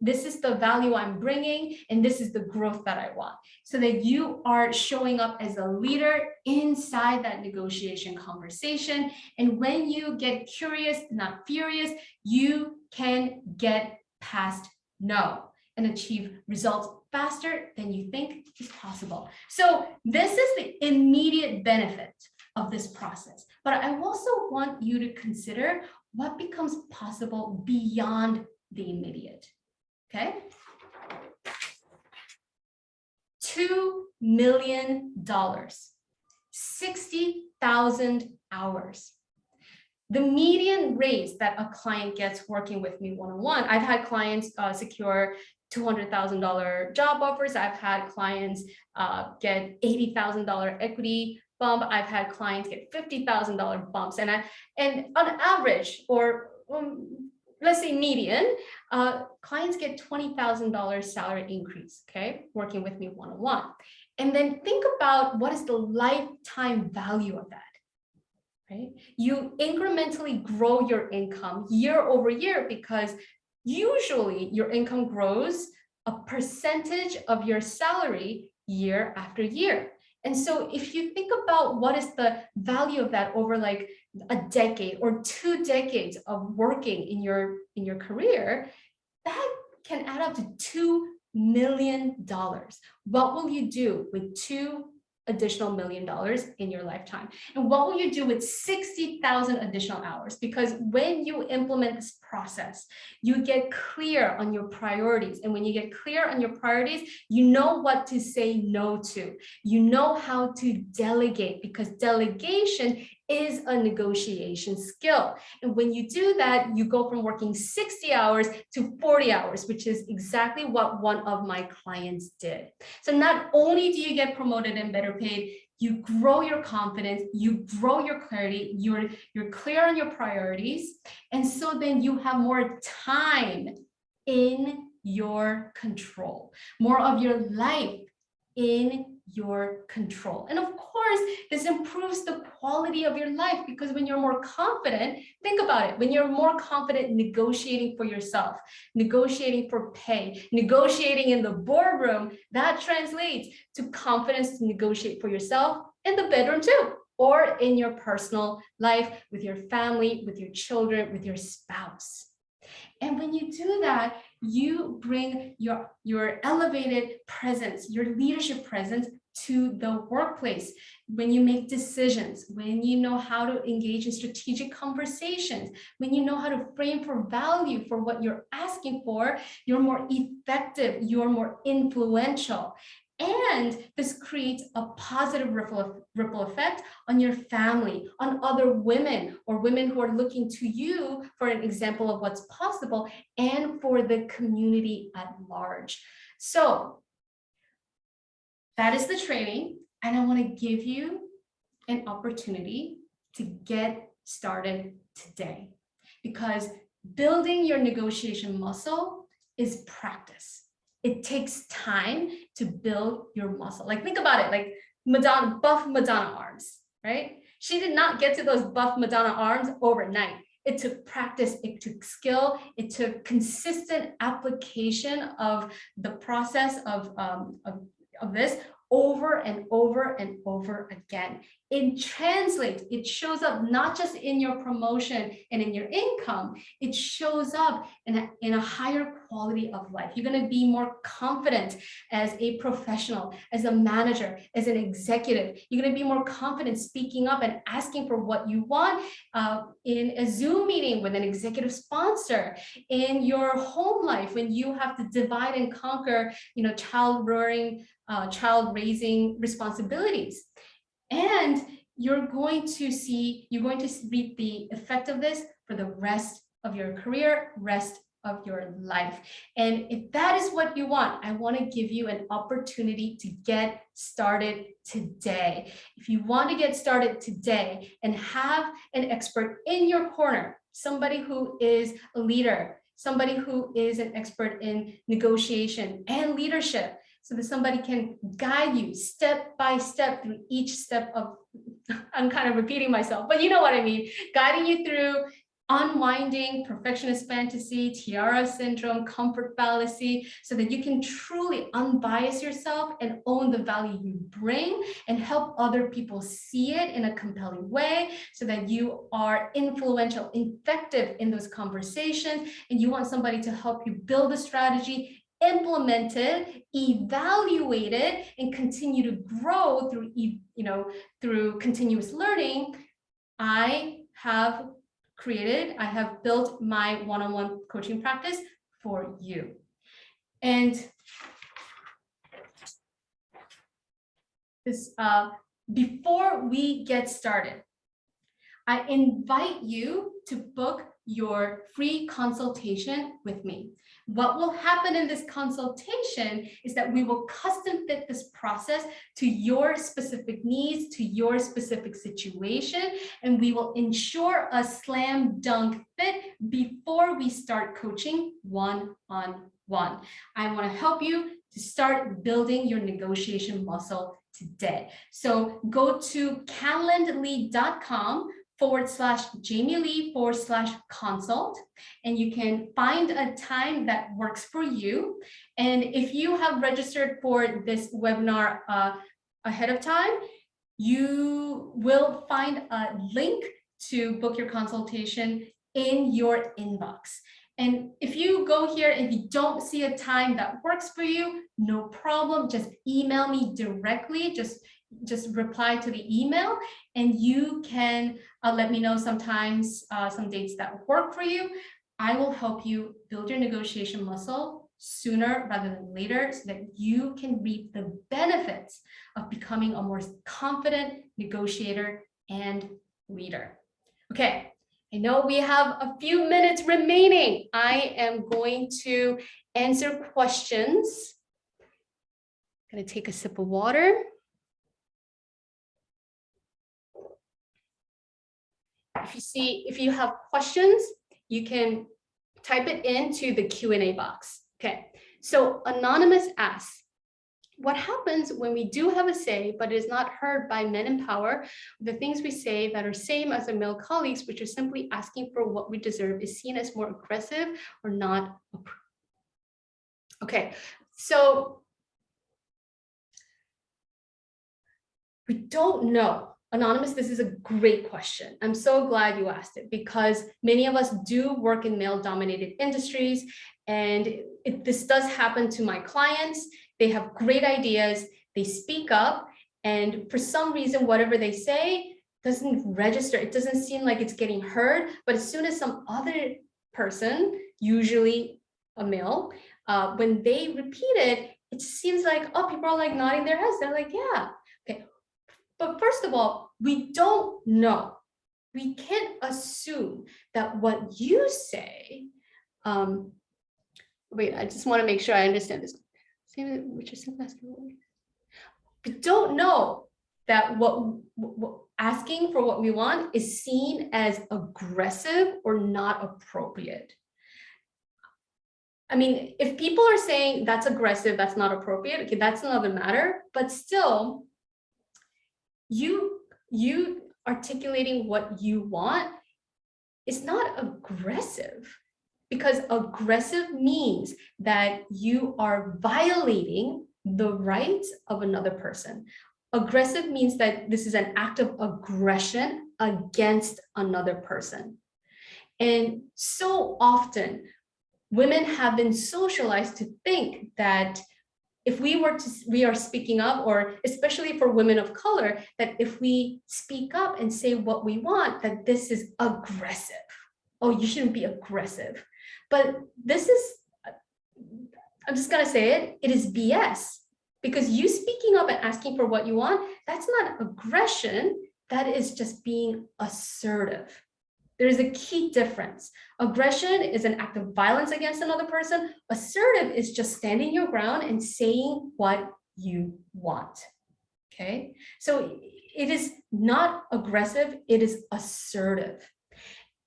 This is the value I'm bringing, and this is the growth that I want. So that you are showing up as a leader inside that negotiation conversation. And when you get curious, not furious, you can get past no and achieve results faster than you think is possible. So this is the immediate benefit of this process. But I also want you to consider what becomes possible beyond the immediate, okay? $2 million, 60,000 hours. The median raise that a client gets working with me one-on-one, I've had clients secure $200,000 job offers. I've had clients get $80,000 equity bump. I've had clients get $50,000 bumps. And on average, or let's say median, clients get $20,000 salary increase, okay, working with me one-on-one. And then think about what is the lifetime value of that. Right? You incrementally grow your income year over year because usually your income grows a percentage of your salary year after year. And so if you think about what is the value of that over like a decade or 2 decades of working in your career, that can add up to $2 million. What will you do with $2 additional $1 million in your lifetime? And what will you do with 60,000 additional hours? Because when you implement this process, you get clear on your priorities. And when you get clear on your priorities, you know what to say no to. You know how to delegate, because delegation is a negotiation skill. And when you do that, you go from working 60 hours to 40 hours, which is exactly what one of my clients did. So not only do you get promoted and better paid, you grow your confidence, you grow your clarity, you're clear on your priorities. And so then you have more time in your control, more of your life in your control. And of course, this improves the quality of your life, because when you're more confident, think about it, when you're more confident negotiating for yourself, negotiating for pay, negotiating in the boardroom, that translates to confidence to negotiate for yourself in the bedroom too, or in your personal life, with your family, with your children, with your spouse. And when you do that, you bring your elevated presence, your leadership presence to the workplace. When you make decisions, when you know how to engage in strategic conversations, when you know how to frame for value for what you're asking for, you're more effective, you're more influential. And this creates a positive ripple effect on your family, on other women or women who are looking to you for an example of what's possible, and for the community at large. So that is the training. And I want to give you an opportunity to get started today, because building your negotiation muscle is practice. It takes time to build your muscle. Like, think about it, like Madonna, buff Madonna arms, right? She did not get to those buff Madonna arms overnight. It took practice, it took skill, it took consistent application of the process of this over and over and over again. It translates, it shows up not just in your promotion and in your income, it shows up in a higher quality of life. You're going to be more confident as a professional, as a manager, as an executive. You're going to be more confident speaking up and asking for what you want in a Zoom meeting with an executive sponsor, in your home life when you have to divide and conquer, child raising responsibilities. And you're going to reap the effect of this for the rest of your career, rest of your life. And if that is what you want, I want to give you an opportunity to get started today. If you want to get started today and have an expert in your corner, somebody who is a leader, somebody who is an expert in negotiation and leadership, so that somebody can guide you step by step through each step of, I'm kind of repeating myself, but you know what I mean, guiding you through unwinding perfectionist fantasy, tiara syndrome, comfort fallacy, so that you can truly unbias yourself and own the value you bring and help other people see it in a compelling way, so that you are influential, effective in those conversations, and you want somebody to help you build a strategy, implement it, evaluate it, and continue to grow through continuous learning. I have built my one-on-one coaching practice for you. And this, before we get started, I invite you to book your free consultation with me. What will happen in this consultation is that we will custom fit this process to your specific needs, to your specific situation, and we will ensure a slam dunk fit before we start coaching one-on-one. I want to help you to start building your negotiation muscle today. So go to calendly.com/JamieLee/consult, and you can find a time that works for you. And if you have registered for this webinar ahead of time, you will find a link to book your consultation in your inbox. And if you go here and you don't see a time that works for you, no problem, just email me directly, just reply to the email, and you can let me know some dates that work for you. I will help you build your negotiation muscle sooner rather than later, so that you can reap the benefits of becoming a more confident negotiator and leader. Okay, I know we have a few minutes remaining. I am going to answer questions. I'm going to take a sip of water. If you have questions, you can type it into the Q&A box. Okay, so Anonymous asks, what happens when we do have a say, but it is not heard by men in power? The things we say that are same as our male colleagues, which are simply asking for what we deserve, is seen as more aggressive or not. Okay, so we don't know. Anonymous, this is a great question. I'm so glad you asked it, because many of us do work in male-dominated industries, and this does happen to my clients. They have great ideas, they speak up, and for some reason, whatever they say doesn't register. It doesn't seem like it's getting heard, but as soon as some other person, usually a male, when they repeat it, it seems like, oh, people are like nodding their heads. They're like, yeah, okay. But first of all, we don't know. We can't assume that what you say, wait, I just want to make sure I understand this. We don't know that what asking for what we want is seen as aggressive or not appropriate. I mean, if people are saying that's aggressive, that's not appropriate, okay, that's another matter, but still, you articulating what you want is not aggressive, because aggressive means that you are violating the rights of another person. Aggressive means that this is an act of aggression against another person. And so often, women have been socialized to think that if we are speaking up, or especially for women of color, that if we speak up and say what we want, that this is aggressive. Oh, you shouldn't be aggressive. But this is, I'm just gonna say it, it is BS. Because you speaking up and asking for what you want, that's not aggression, that is just being assertive. There is a key difference. Aggression is an act of violence against another person. Assertive is just standing your ground and saying what you want. Okay, so it is not aggressive, it is assertive.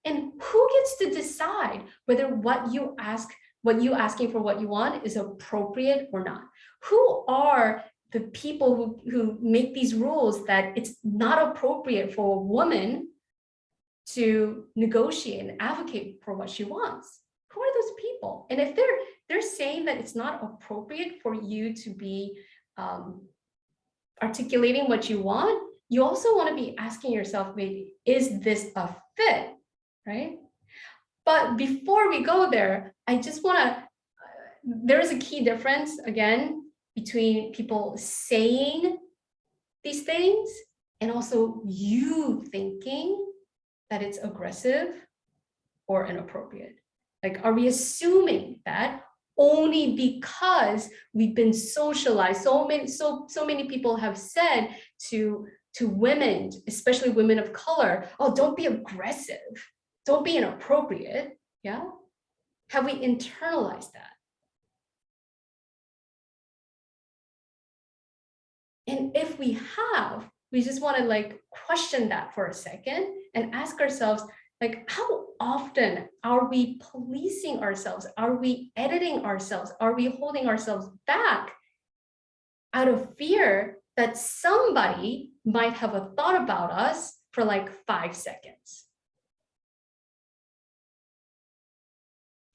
And who gets to decide whether what you asking for what you want is appropriate or not? Who are the people who make these rules that it's not appropriate for a woman to negotiate and advocate for what she wants? Who are those people? And if they're saying that it's not appropriate for you to be articulating what you want, you also want to be asking yourself, maybe, is this a fit, right? But before we go there, I just want to, there is a key difference, again, between people saying these things and also you thinking that it's aggressive or inappropriate. Like, are we assuming that only because we've been socialized? So many people have said to women, especially women of color, oh, don't be aggressive, don't be inappropriate. Yeah, have we internalized that? And if we have, we just want to like question that for a second and ask ourselves, like, how often are we policing ourselves? Are we editing ourselves? Are we holding ourselves back out of fear that somebody might have a thought about us for like 5 seconds?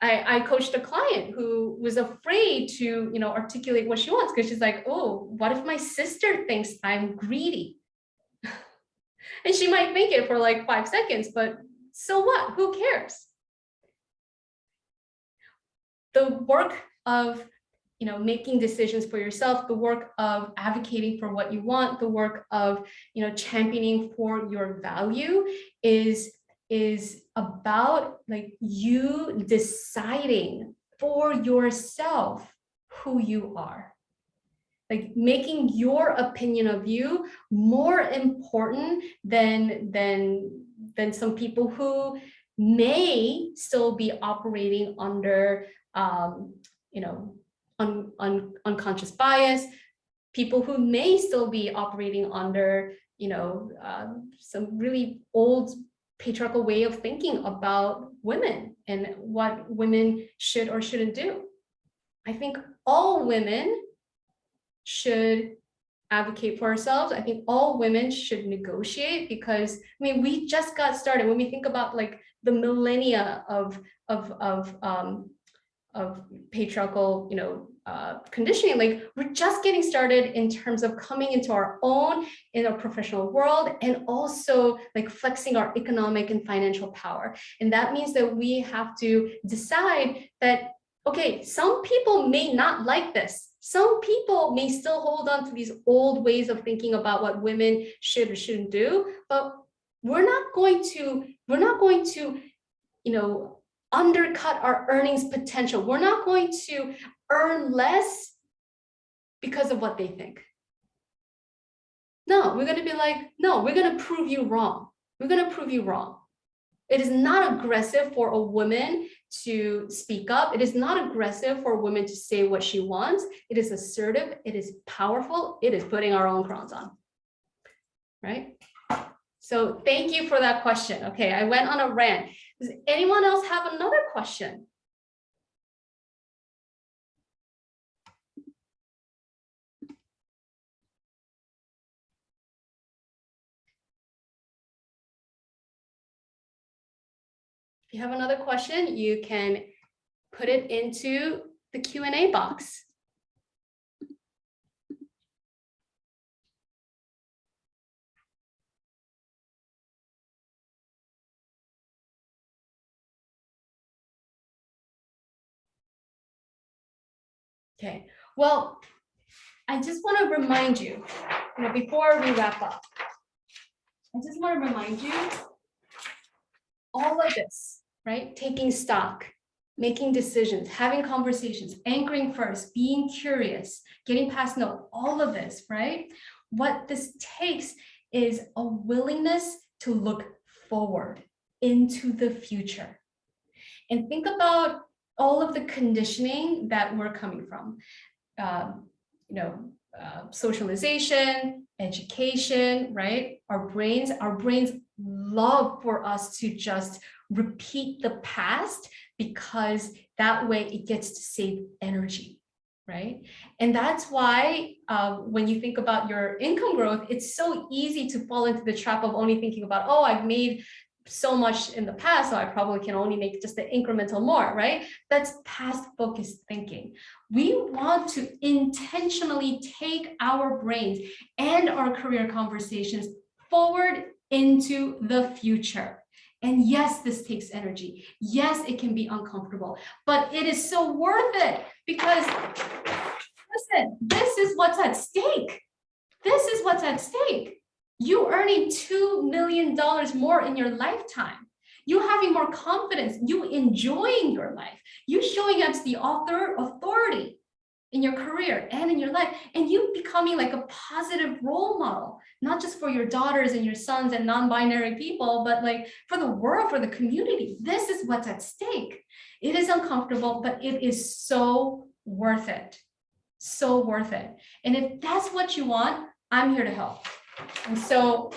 I coached a client who was afraid to, articulate what she wants, because she's like, oh, what if my sister thinks I'm greedy? And she might think it for like 5 seconds, but so what? Who cares? The work of, making decisions for yourself, the work of advocating for what you want, the work of, championing for your value is about like you deciding for yourself who you are. Like making your opinion of you more important than some people who may still be operating under unconscious bias, people who may still be operating under some really old patriarchal way of thinking about women and what women should or shouldn't do. I think all women should advocate for ourselves. I think all women should negotiate, because we just got started. When we think about like the millennia of patriarchal conditioning, like we're just getting started in terms of coming into our own in our professional world, and also like flexing our economic and financial power. And that means that we have to decide that, okay, some people may not like this. Some people may still hold on to these old ways of thinking about what women should or shouldn't do, but we're not going to undercut our earnings potential. We're not going to earn less because of what they think. No, we're going to be like, no, we're going to prove you wrong. We're going to prove you wrong. It is not aggressive for a woman to speak up. It is not aggressive for a woman to say what she wants. It is assertive. It is powerful. It is putting our own crowns on, right? So thank you for that question. Okay, I went on a rant. Does anyone else have another question? If you have another question, you can put it into the Q&A box. Okay, well, I just want to remind you, before we wrap up, I just want to remind you all of this, right? Taking stock, making decisions, having conversations, anchoring first, being curious, getting past no, all of this, right? What this takes is a willingness to look forward into the future and think about all of the conditioning that we're coming from. Um, Socialization, education, right? Our brains love for us to just repeat the past because that way it gets to save energy, right? And that's why when you think about your income growth, it's so easy to fall into the trap of only thinking about, oh, I've made so much in the past, so I probably can only make just the incremental more, right? That's past focused thinking. We want to intentionally take our brains and our career conversations forward into the future. And yes, this takes energy. Yes, it can be uncomfortable, but it is so worth it because, listen, this is what's at stake. This is what's at stake. You earning $2 million more in your lifetime. You having more confidence, you enjoying your life, you showing up as the authority in your career and in your life, and you becoming like a positive role model, not just for your daughters and your sons and non-binary people, but like for the world, for the community. This is what's at stake. It is uncomfortable, but it is so worth it. So worth it. And if that's what you want, I'm here to help. And so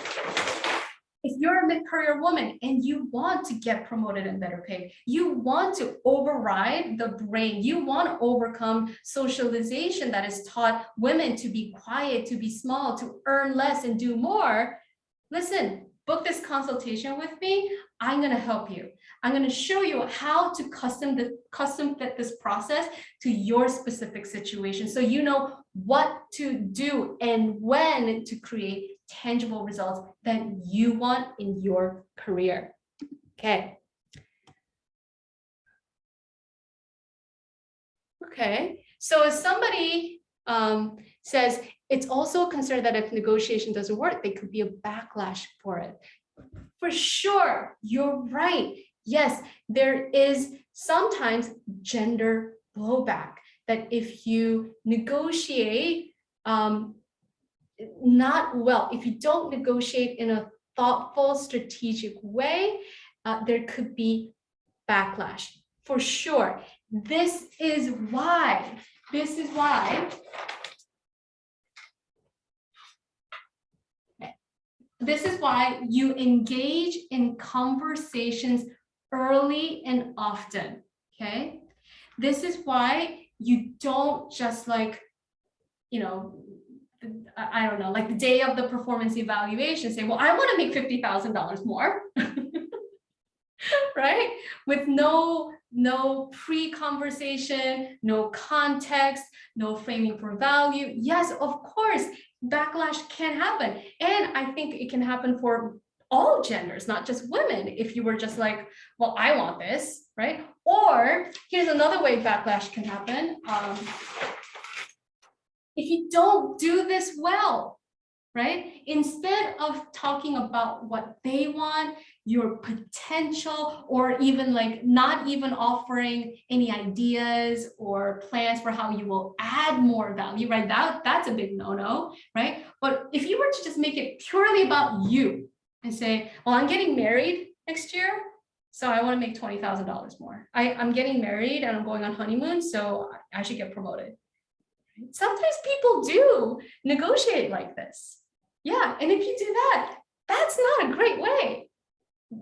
if you're a mid-career woman and you want to get promoted and better paid, you want to override the brain, you want to overcome socialization that has taught women to be quiet, to be small, to earn less and do more, listen, book this consultation with me. I'm going to help you. I'm going to show you how to custom fit this process to your specific situation so you know what to do and when to create tangible results that you want in your career. Okay. Okay. So if somebody says it's also a concern that if negotiation doesn't work, there could be a backlash for it. For sure, you're right. Yes, there is sometimes gender blowback that if you negotiate not well, if you don't negotiate in a thoughtful, strategic way, there could be backlash. For sure. This is why you engage in conversations early and often, okay? This is why you don't just like, I don't know, like the day of the performance evaluation say, well, I want to make $50,000 more, right? With no pre-conversation, no context, no framing for value. Yes, of course, backlash can happen. And I think it can happen for all genders, not just women. If you were just like, well, I want this, right? Or here's another way backlash can happen. If you don't do this well, right? Instead of talking about what they want, your potential, or even like not even offering any ideas or plans for how you will add more value, right? That's a big no-no, right? But if you were to just make it purely about you and say, well, I'm getting married next year, so I want to make $20,000 more. I'm getting married and I'm going on honeymoon, so I should get promoted. Sometimes people do negotiate like this. Yeah, and if you do that, that's not a great way.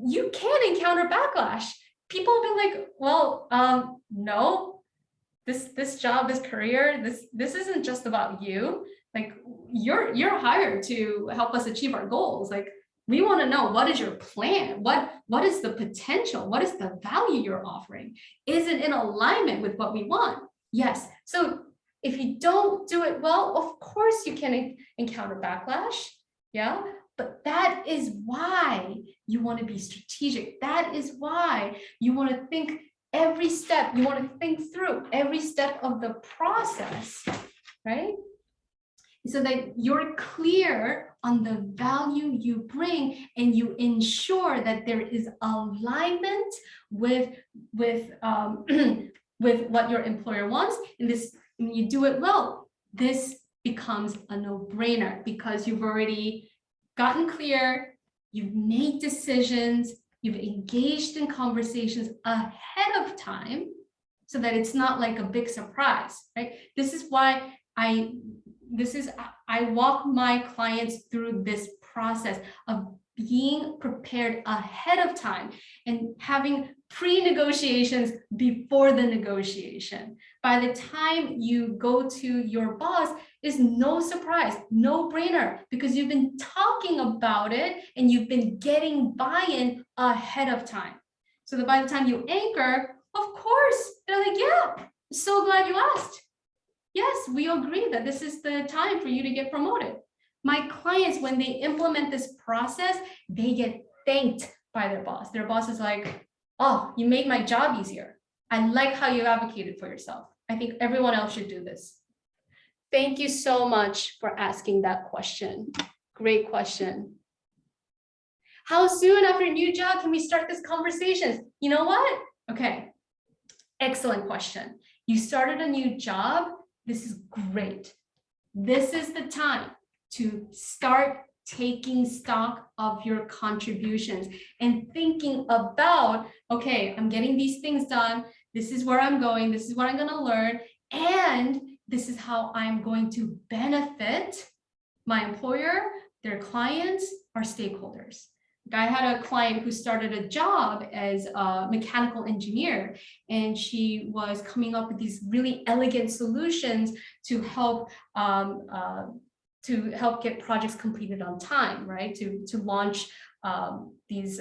You can encounter backlash. People will be like, well, no, this job, this career, this isn't just about you. Like you're hired to help us achieve our goals. Like we want to know, what is your plan? What is the potential? What is the value you're offering? Is it in alignment with what we want? Yes. So if you don't do it well, of course you can encounter backlash, yeah? But that is why you want to be strategic. That is why you want to think every step. You want to think through every step of the process, right? So that you're clear on the value you bring and you ensure that there is alignment with with what your employer wants. And this, when you do it well, this becomes a no-brainer because you've already gotten clear, you've made decisions, you've engaged in conversations ahead of time so that it's not like a big surprise, right? This is why I walk my clients through this process of being prepared ahead of time and having pre-negotiations before the negotiation. By the time you go to your boss, is no surprise, no brainer, because you've been talking about it and you've been getting buy-in ahead of time. So that by the time you anchor, of course, they're like, yeah, so glad you asked. Yes, we agree that this is the time for you to get promoted. My clients, when they implement this process, they get thanked by their boss. Their boss is like, oh, you made my job easier. I like how you advocated for yourself. I think everyone else should do this. Thank you so much for asking that question. Great question. How soon after a new job can we start this conversation? You know what? Okay, excellent question. You started a new job. This is great. This is the time to start taking stock of your contributions and thinking about, okay, I'm getting these things done. This is where I'm going. This is what I'm going to learn. And this is how I'm going to benefit my employer, their clients, our stakeholders. I had a client who started a job as a mechanical engineer, and she was coming up with these really elegant solutions to help get projects completed on time, right? To launch these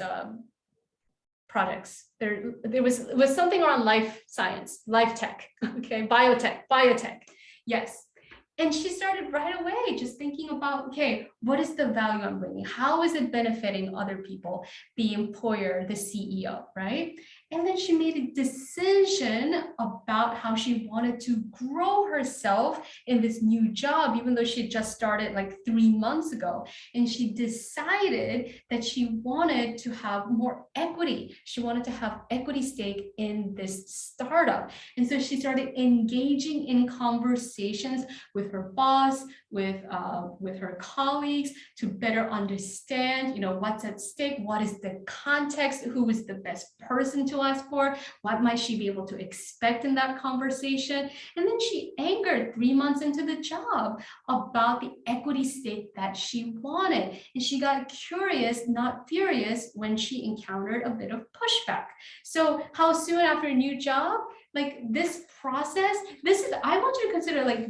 projects. There was something around life science, life tech, okay, biotech, yes. And she started right away just thinking about, okay, what is the value I'm bringing? How is it benefiting other people, the employer, the CEO, right? And then she made a decision about how she wanted to grow herself in this new job, even though she had just started like 3 months ago. And she decided that she wanted to have more equity. She wanted to have equity stake in this startup. And so she started engaging in conversations with her boss, with her colleagues, to better understand, you know, what's at stake, what is the context, who is the best person to ask for, what might she be able to expect in that conversation. And then she anchored 3 months into the job about the equity stake that she wanted. And she got curious, not furious, when she encountered a bit of pushback. So how soon after a new job? Like this process, I want you to consider like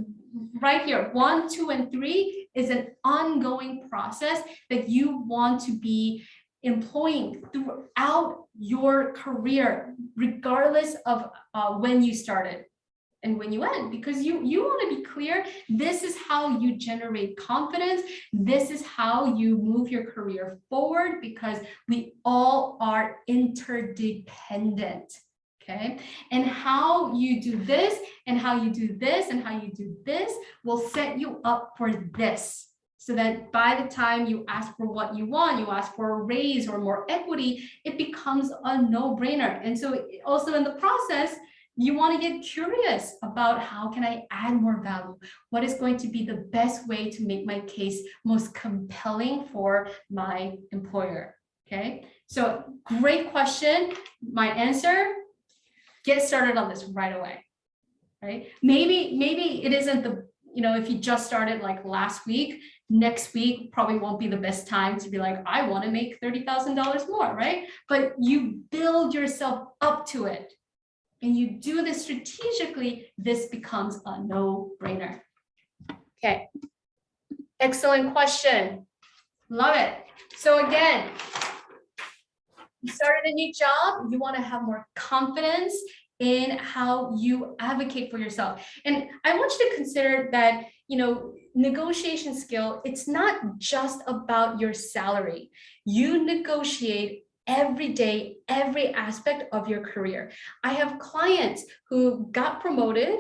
right here, 1, 2, and 3 is an ongoing process that you want to be employing throughout your career, regardless of when you started and when you end, because you want to be clear. This is how you generate confidence. This is how you move your career forward, because we all are interdependent. Okay, and how you do this and how you do this and how you do this will set you up for this, so that by the time you ask for what you want, you ask for a raise or more equity, it becomes a no-brainer. And so also in the process, you want to get curious about how can I add more value? What is going to be the best way to make my case most compelling for my employer? Okay, so great question. My answer: get started on this right away, right? Maybe it isn't the, you know, if you just started like last week, next week probably won't be the best time to be like, I want to make $30,000 more, right? But you build yourself up to it and you do this strategically, this becomes a no-brainer. Okay, excellent question. Love it. So again, you started a new job, you want to have more confidence in how you advocate for yourself. And I want you to consider that, you know, negotiation skill, it's not just about your salary. You negotiate every day, every aspect of your career. I have clients who got promoted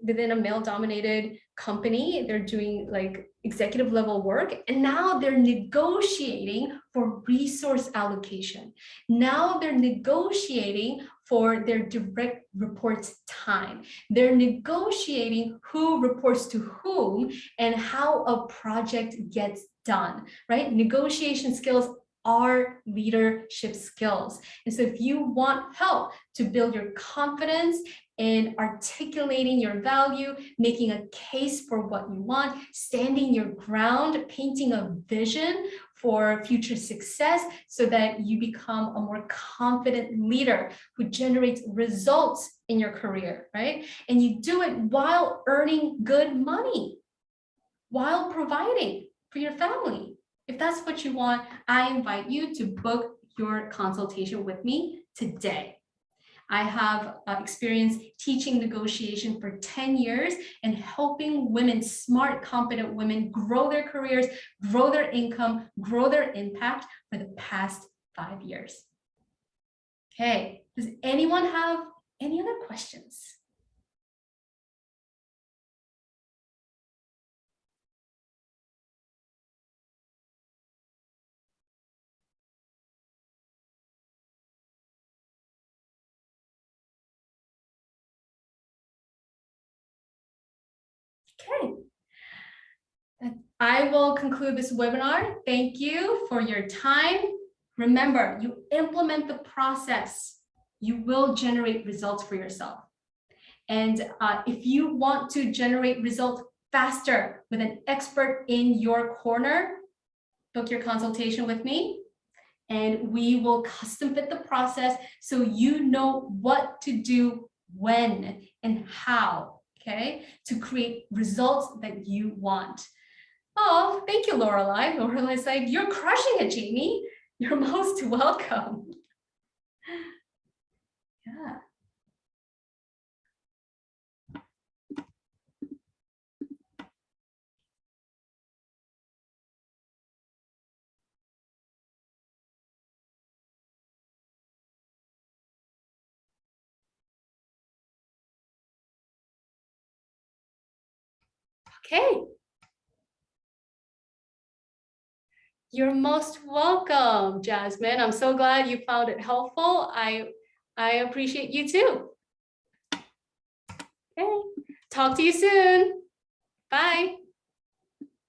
within a male-dominated company. They're doing like executive level work, and now they're negotiating for resource allocation. Now they're negotiating for their direct reports time. They're negotiating who reports to whom and how a project gets done, right? Negotiation skills are leadership skills. And so if you want help to build your confidence in articulating your value, making a case for what you want, standing your ground, painting a vision for future success so that you become a more confident leader who generates results in your career, right? And you do it while earning good money, while providing for your family. If that's what you want, I invite you to book your consultation with me today. I have experience teaching negotiation for 10 years and helping women, smart, competent women, grow their careers, grow their income, grow their impact for the past 5 years. Okay, does anyone have any other questions? Okay. I will conclude this webinar. Thank you for your time. Remember, you implement the process, you will generate results for yourself. And if you want to generate results faster with an expert in your corner, book your consultation with me, and we will custom fit the process so you know what to do when and how, okay, to create results that you want. Oh, thank you, Lorelai. Lorelai's like, you're crushing it, Jamie. You're most welcome. Yeah. Okay. You're most welcome, Jasmine. I'm so glad you found it helpful. I appreciate you too. Okay. Talk to you soon. Bye.